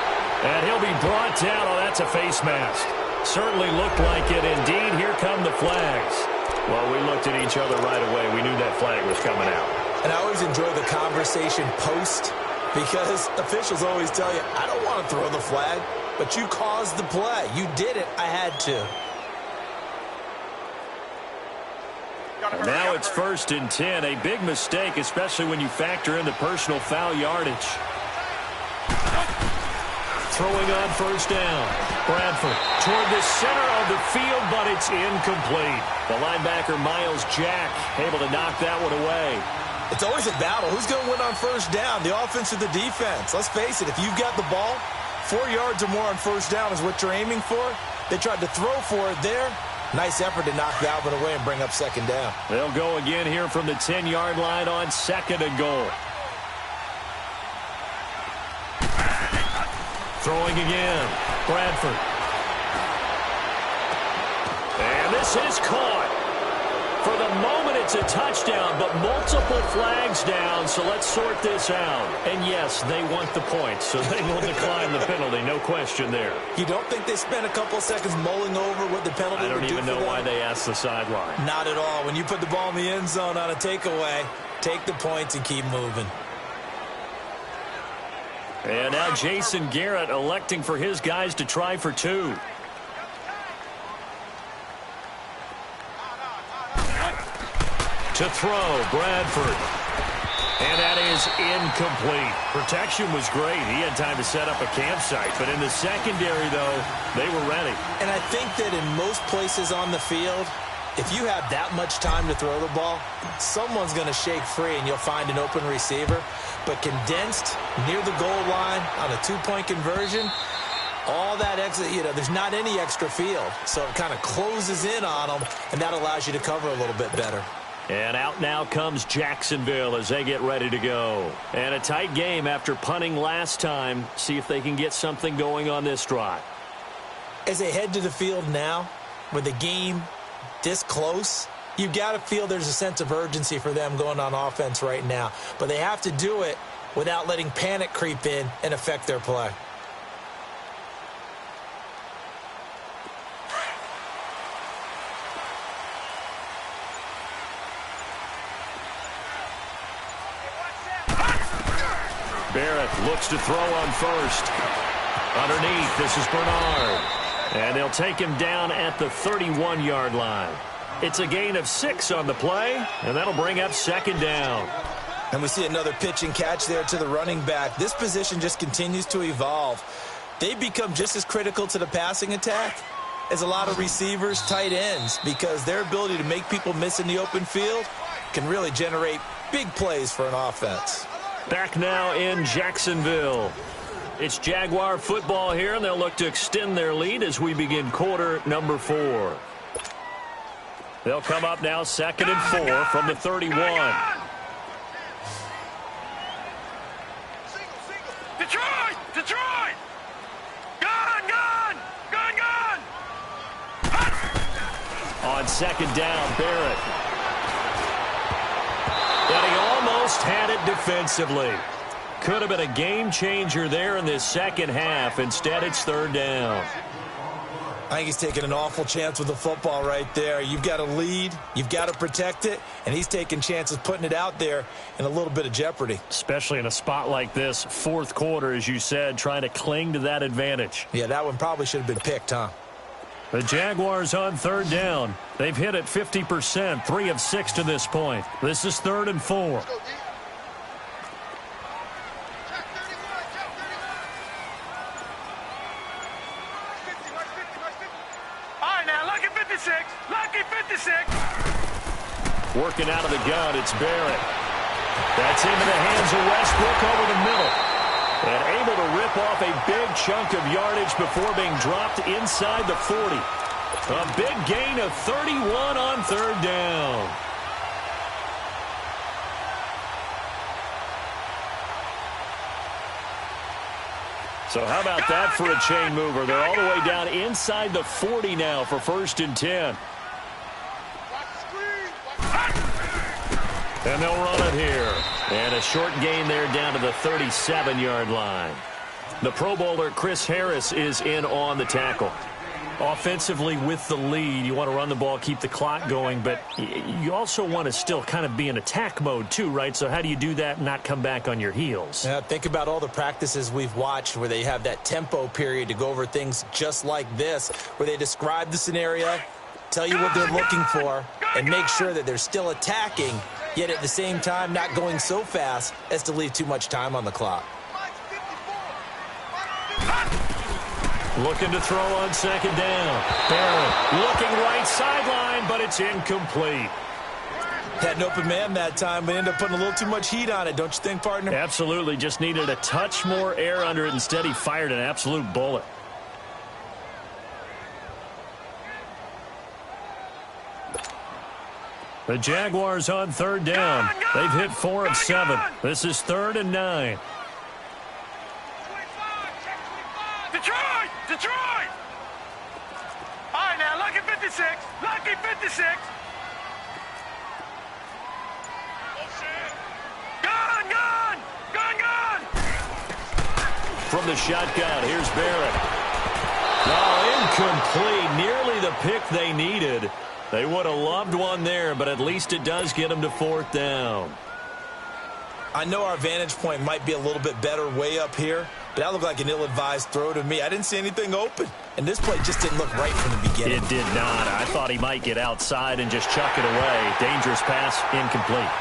And he'll be brought down. Oh, that's a face mask. Certainly looked like it. Indeed, here come the flags. Well, we looked at each other right away. We knew that flag was coming out. And I always enjoy the conversation post because officials always tell you, I don't want to throw the flag, but you caused the play. You did it. I had to. And now it's 1st and 10. A big mistake, especially when you factor in the personal foul yardage. Throwing on first down. Bradford toward the center of the field, but it's incomplete. The linebacker, Miles Jack, able to knock that one away. It's always a battle. Who's going to win on first down, the offense or the defense? Let's face it, if you've got the ball, 4 yards or more on first down is what you're aiming for. They tried to throw for it there. Nice effort to knock that one away and bring up second down. They'll go again here from the 10-yard line on 2nd and goal. Throwing again. Bradford. And this is caught. For the moment, it's a touchdown, but multiple flags down, so let's sort this out. And yes, they want the points, so they will decline the penalty, no question there. You don't think they spent a couple of seconds mulling over what the penalty would do? I don't even know why they asked the sideline. Not at all. When you put the ball in the end zone on a takeaway, take the points and keep moving. And now Jason Garrett electing for his guys to try for 2. To throw, Bradford. And that is incomplete. Protection was great. He had time to set up a campsite. But in the secondary, though, they were ready. And I think that in most places on the field, if you have that much time to throw the ball, someone's going to shake free and you'll find an open receiver. But condensed near the goal line on a 2-point conversion, all that extra, there's not any extra field. So it kind of closes in on them, and that allows you to cover a little bit better. And out now comes Jacksonville as they get ready to go. And a tight game after punting last time. See if they can get something going on this drive. As they head to the field now, with the game this close, you've got to feel there's a sense of urgency for them going on offense right now. But they have to do it without letting panic creep in and affect their play. Barrett looks to throw on first. Underneath, this is Bernard. And they'll take him down at the 31-yard line. It's a gain of 6 on the play, and that'll bring up second down. And we see another pitch and catch there to the running back. This position just continues to evolve. They've become just as critical to the passing attack as a lot of receivers, tight ends, because their ability to make people miss in the open field can really generate big plays for an offense. Back now in Jacksonville. It's Jaguar football here, and they'll look to extend their lead as we begin quarter number 4. They'll come up now 2nd and 4 from the 31. Detroit! Detroit! Gun! Gun! Gun! Gun! On 2nd down, Barrett. And he almost had it defensively. Could have been a game changer there in this second half. Instead, it's 3rd down. I think he's taking an awful chance with the football right there. You've got to lead, you've got to protect it, and he's taking chances putting it out there in a little bit of jeopardy. Especially in a spot like this, 4th quarter, as you said, trying to cling to that advantage. Yeah, that one probably should have been picked, huh? The Jaguars on 3rd down. They've hit it 50%, 3 of 6 to this point. This is 3rd and 4. Working out of the gun, it's Barrett. That's into the hands of Westbrook over the middle. And able to rip off a big chunk of yardage before being dropped inside the 40. A big gain of 31 on 3rd down. So how about that for a chain mover? They're all the way down inside the 40 now for 1st and 10. And they'll run it here. And a short gain there down to the 37-yard line. The Pro Bowler Chris Harris is in on the tackle. Offensively with the lead, you want to run the ball, keep the clock going, but you also want to still kind of be in attack mode too, right? So how do you do that and not come back on your heels? Yeah, think about all the practices we've watched where they have that tempo period to go over things just like this, where they describe the scenario, tell you what they're looking for, and make sure that they're still attacking, yet at the same time not going so fast as to leave too much time on the clock. Looking to throw on 2nd down. Barrett looking right sideline, but it's incomplete. Had an open man that time, but ended up putting a little too much heat on it, don't you think, partner? Absolutely. Just needed a touch more air under it. Instead, he fired an absolute bullet. The Jaguars on 3rd down. They've hit 4 of 7. This is 3rd and 9. Detroit! All right, now, lucky 56. Lucky 56. Gun! From the shotgun, here's Barrett. Oh, incomplete. Nearly the pick they needed. They would have loved one there, but at least it does get them to 4th down. I know our vantage point might be a little bit better way up here, but that looked like an ill-advised throw to me. I didn't see anything open, and this play just didn't look right from the beginning. It did not. I thought he might get outside and just chuck it away. Dangerous pass, incomplete.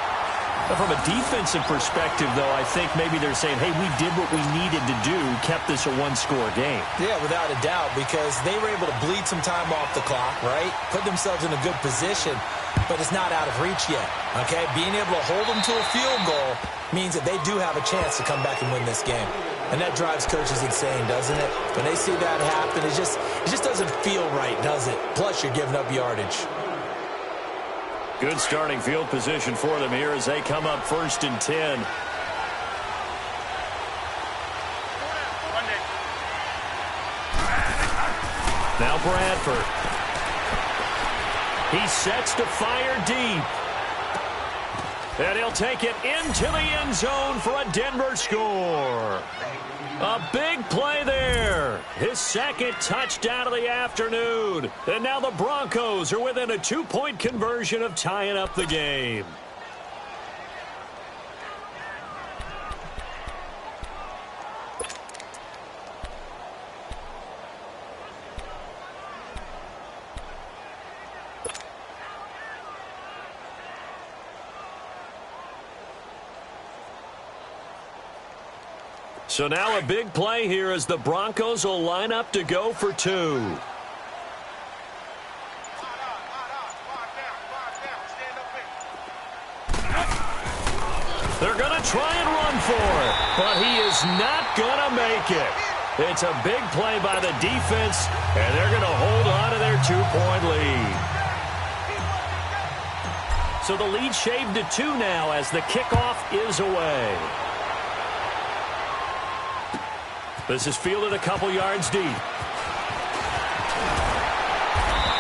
But from a defensive perspective, though, I think maybe they're saying, hey, we did what we needed to do, kept this a one-score game. Yeah, without a doubt, because they were able to bleed some time off the clock, right? Put themselves in a good position, but it's not out of reach yet, okay? Being able to hold them to a field goal means that they do have a chance to come back and win this game. And that drives coaches insane, doesn't it? When they see that happen, it just doesn't feel right, does it? Plus, you're giving up yardage. Good starting field position for them here as they come up 1st and 10. Now Bradford. He sets to fire deep. And he'll take it into the end zone for a Denver score. A big play there. His 2nd touchdown of the afternoon. And now the Broncos are within a 2-point conversion of tying up the game. So now a big play here as the Broncos will line up to go for 2. They're going to try and run for it, but he is not going to make it. It's a big play by the defense, and they're going to hold on to their 2-point lead. So the lead shaved to 2 now as the kickoff is away. This is fielded a couple yards deep.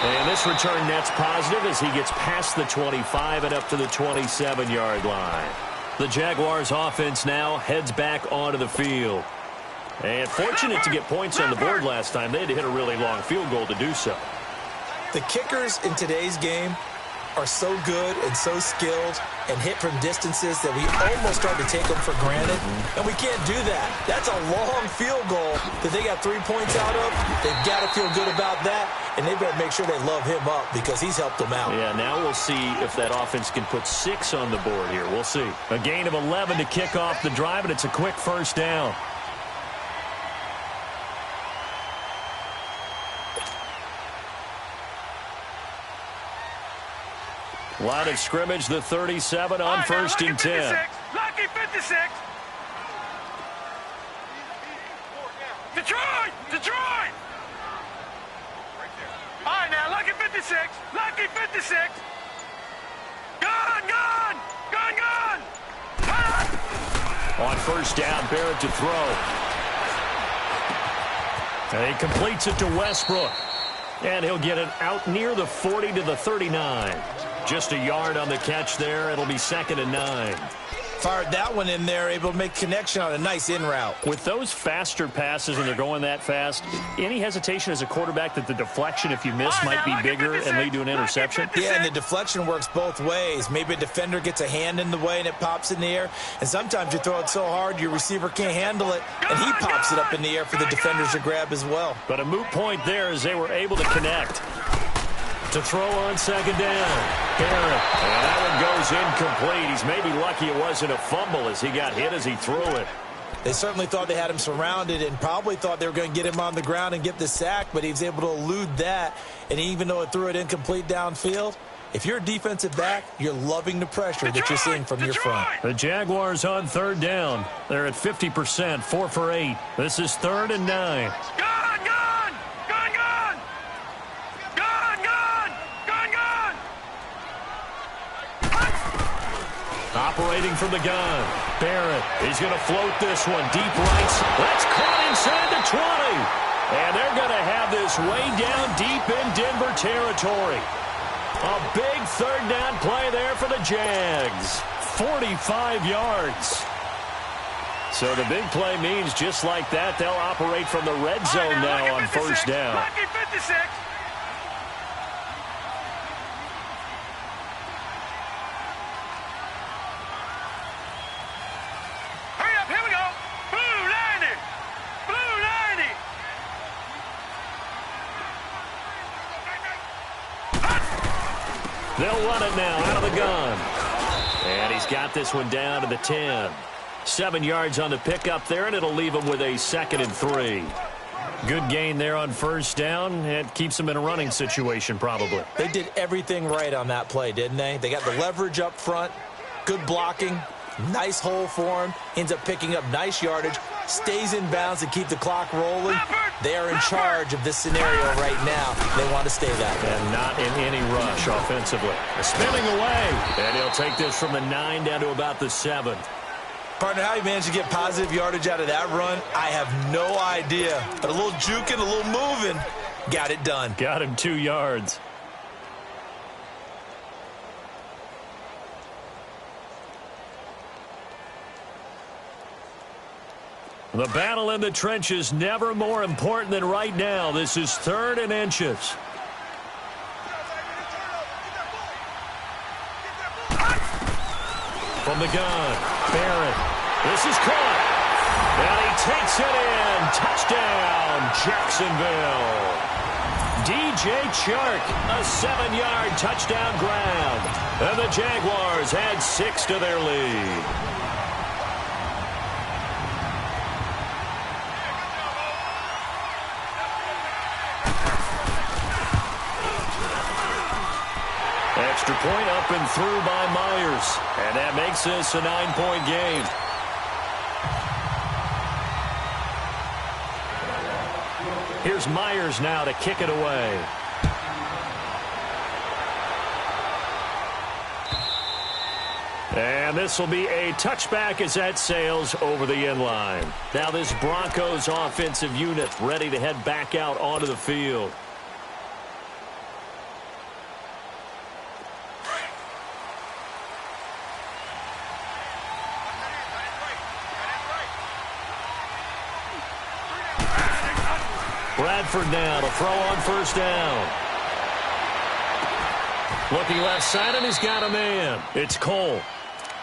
And this return net's positive as he gets past the 25 and up to the 27-yard line. The Jaguars offense now heads back onto the field. And fortunate to get points on the board last time. They had to hit a really long field goal to do so. The kickers in today's game are so good and so skilled and hit from distances that we almost start to take them for granted. And we can't do that. That's a long field goal that they got 3 points out of. They've got to feel good about that, and they better make sure they love him up because he's helped them out. Yeah, now we'll see if that offense can put 6 on the board here. We'll see. A gain of 11 to kick off the drive, and it's a quick 1st down. Line of scrimmage, the 37 on 1st and 10. Lucky 56. Detroit! All right, now, lucky 56. Lucky 56. Gun! On 1st down, Barrett to throw. And he completes it to Westbrook. And he'll get it out near the 40 to the 39. Just a yard on the catch there. It'll be 2nd and 9. Fired that one in there, able to make connection on a nice in route. With those faster passes when they're going that fast, any hesitation as a quarterback that the deflection, if you miss, might be bigger and lead to an interception? Yeah, and the deflection works both ways. Maybe a defender gets a hand in the way and it pops in the air. And sometimes you throw it so hard your receiver can't handle it, and he pops it up in the air for the defenders to grab as well. But a moot point there as they were able to connect. To throw on 2nd down. Barrett. And that one goes incomplete. He's maybe lucky it wasn't a fumble as he got hit as he threw it. They certainly thought they had him surrounded and probably thought they were going to get him on the ground and get the sack, but he was able to elude that. And even though it threw it incomplete downfield, if you're a defensive back, you're loving the pressure that you're seeing from your front. The Jaguars on 3rd down. They're at 50%, 4 for 8. This is 3rd and 9. Operating from the gun. Barrett. He's going to float this one. Deep right. That's caught inside the 20. And they're going to have this way down deep in Denver territory. A big 3rd down play there for the Jags. 45 yards. So the big play means just like that, they'll operate from the red zone now on 1st down. They'll run it now out of the gun. And he's got this one down to the 10. 7 yards on the pickup there, and it'll leave him with a 2nd and 3. Good gain there on 1st down. It keeps them in a running situation probably. They did everything right on that play, didn't they? They got the leverage up front, good blocking, nice hole for him, ends up picking up nice yardage, stays in bounds and keep the clock rolling. They are in charge of this scenario right now. They want to stay that way. And not in any rush offensively. Spinning away. And he'll take this from the 9 down to about the 7. Partner, how you managed to get positive yardage out of that run, I have no idea. But a little juking, a little moving, got it done. Got him 2 yards. The battle in the trenches never more important than right now. This is 3rd and inches. From the gun, Barrett. This is caught. And he takes it in. Touchdown, Jacksonville. DJ Chark, a 7-yard touchdown grab. And the Jaguars add 6 to their lead. Extra point up and through by Myers. And that makes this a 9-point game. Here's Myers now to kick it away. And this will be a touchback as that sails over the end line. Now this Broncos offensive unit ready to head back out onto the field. Bradford now to throw on 1st down. Looking left side, and he's got a man. It's Cole.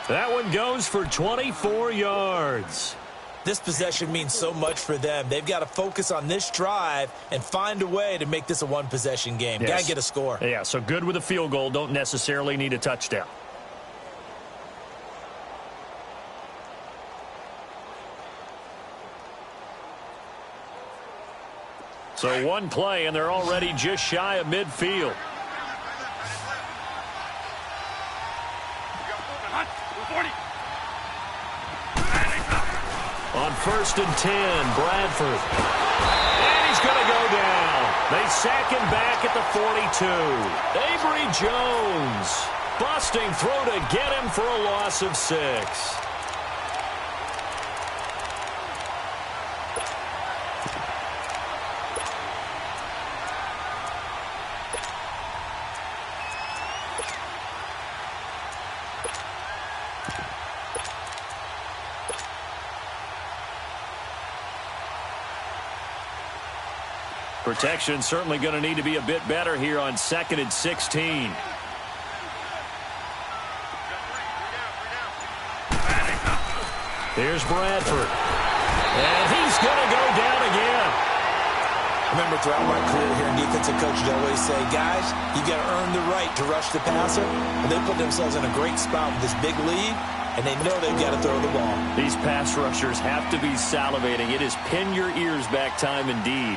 That one goes for 24 yards. This possession means so much for them. They've got to focus on this drive and find a way to make this a one-possession game. Yes. Got to get a score. Yeah, so good with a field goal. Don't necessarily need a touchdown. So one play, and they're already just shy of midfield. On 1st and 10, Bradford. And he's going to go down. They sack him back at the 42. Avery Jones busting through to get him for a loss of 6. Protection certainly going to need to be a bit better here on 2nd and 16. Here's Bradford. And he's going to go down again. I remember throughout my career here in defensive coaches always say, guys, you got to earn the right to rush the passer. And they put themselves in a great spot with this big lead, and they know they've got to throw the ball. These pass rushers have to be salivating. It is pin your ears back time indeed.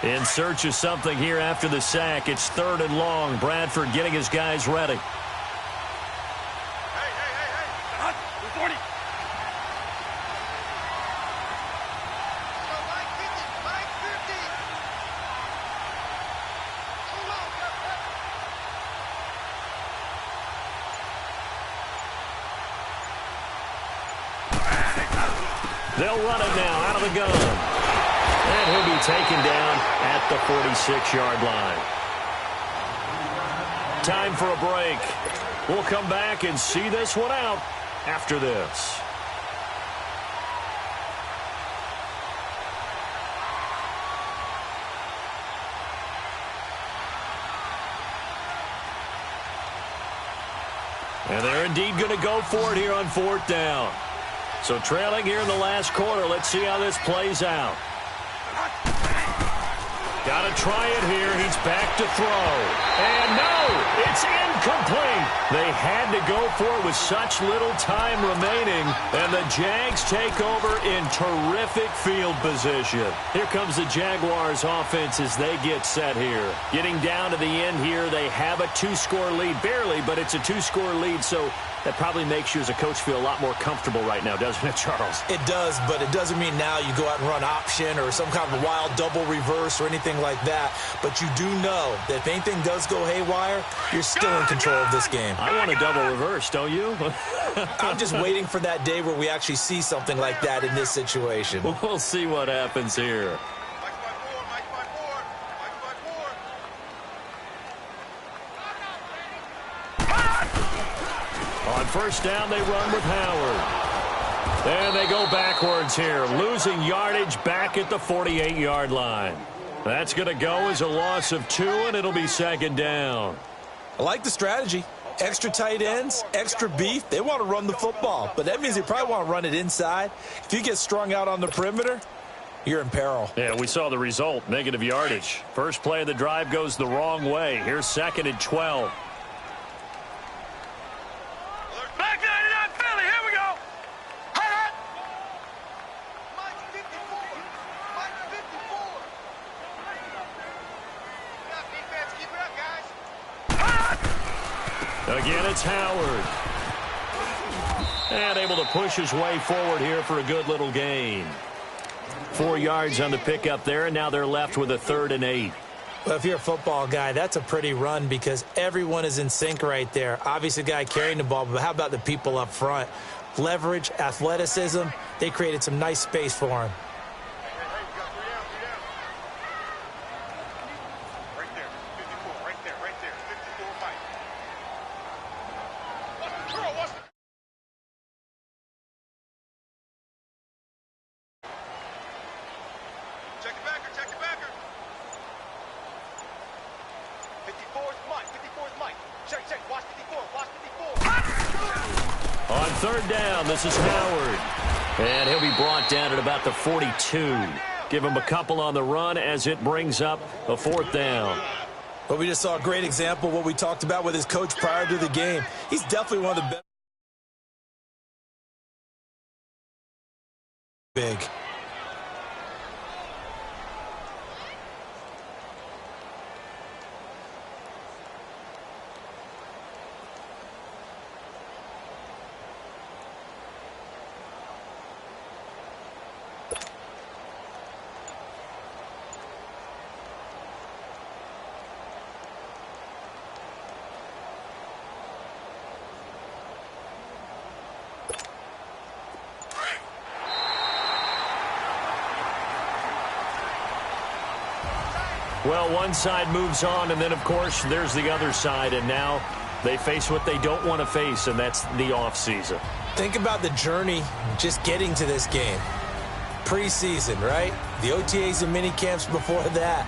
In search of something here after the sack. It's 3rd and long. Bradford getting his guys ready. They'll run it now out of the gun. And he'll be taken down at the 46-yard line. Time for a break. We'll come back and see this one out after this. And they're indeed going to go for it here on 4th down. So trailing here in the last quarter. Let's see how this plays out. Got to try it here. He's back to throw. And no, it's incomplete. They had to go for it with such little time remaining. And the Jags take over in terrific field position. Here comes the Jaguars offense as they get set here. Getting down to the end here, they have a 2-score lead. Barely, but it's a 2-score lead, so that probably makes you as a coach feel a lot more comfortable right now, doesn't it, Charles? It does, but it doesn't mean now you go out and run option or some kind of wild double reverse or anything like that. But you do know that if anything does go haywire, you're still in control of this game. I want a double reverse, don't you? I'm just waiting for that day where we actually see something like that in this situation. We'll see what happens here. On 1st down, they run with Howard. And they go backwards here, losing yardage back at the 48-yard line. That's going to go as a loss of 2, and it'll be 2nd down. I like the strategy. Extra tight ends, extra beef. They want to run the football, but that means they probably want to run it inside. If you get strung out on the perimeter, you're in peril. Yeah, we saw the result, negative yardage. First play of the drive goes the wrong way. Here's 2nd and 12. Again, it's Howard. And able to push his way forward here for a good little gain. 4 yards on the pickup there, and now they're left with a 3rd and 8. Well, if you're a football guy, that's a pretty run because everyone is in sync right there. Obviously, the guy carrying the ball, but how about the people up front? Leverage, athleticism, they created some nice space for him. On 3rd down, this is Howard. And he'll be brought down at about the 42. Give him a couple on the run as it brings up a 4th down. But we just saw a great example of what we talked about with his coach prior to the game. He's definitely one of the best. Big. Well, one side moves on, and then, of course, there's the other side, and now they face what they don't want to face, and that's the offseason. Think about the journey just getting to this game. Preseason, right? The OTAs and mini camps before that.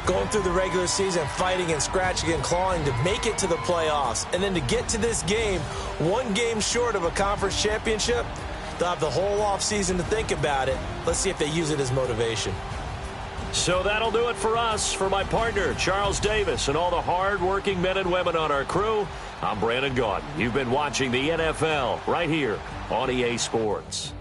Going through the regular season, fighting and scratching and clawing to make it to the playoffs. And then to get to this game, one game short of a conference championship, they'll have the whole offseason to think about it. Let's see if they use it as motivation. So that'll do it for us. For my partner, Charles Davis, and all the hard-working men and women on our crew, I'm Brandon Gaudin. You've been watching the NFL right here on EA Sports.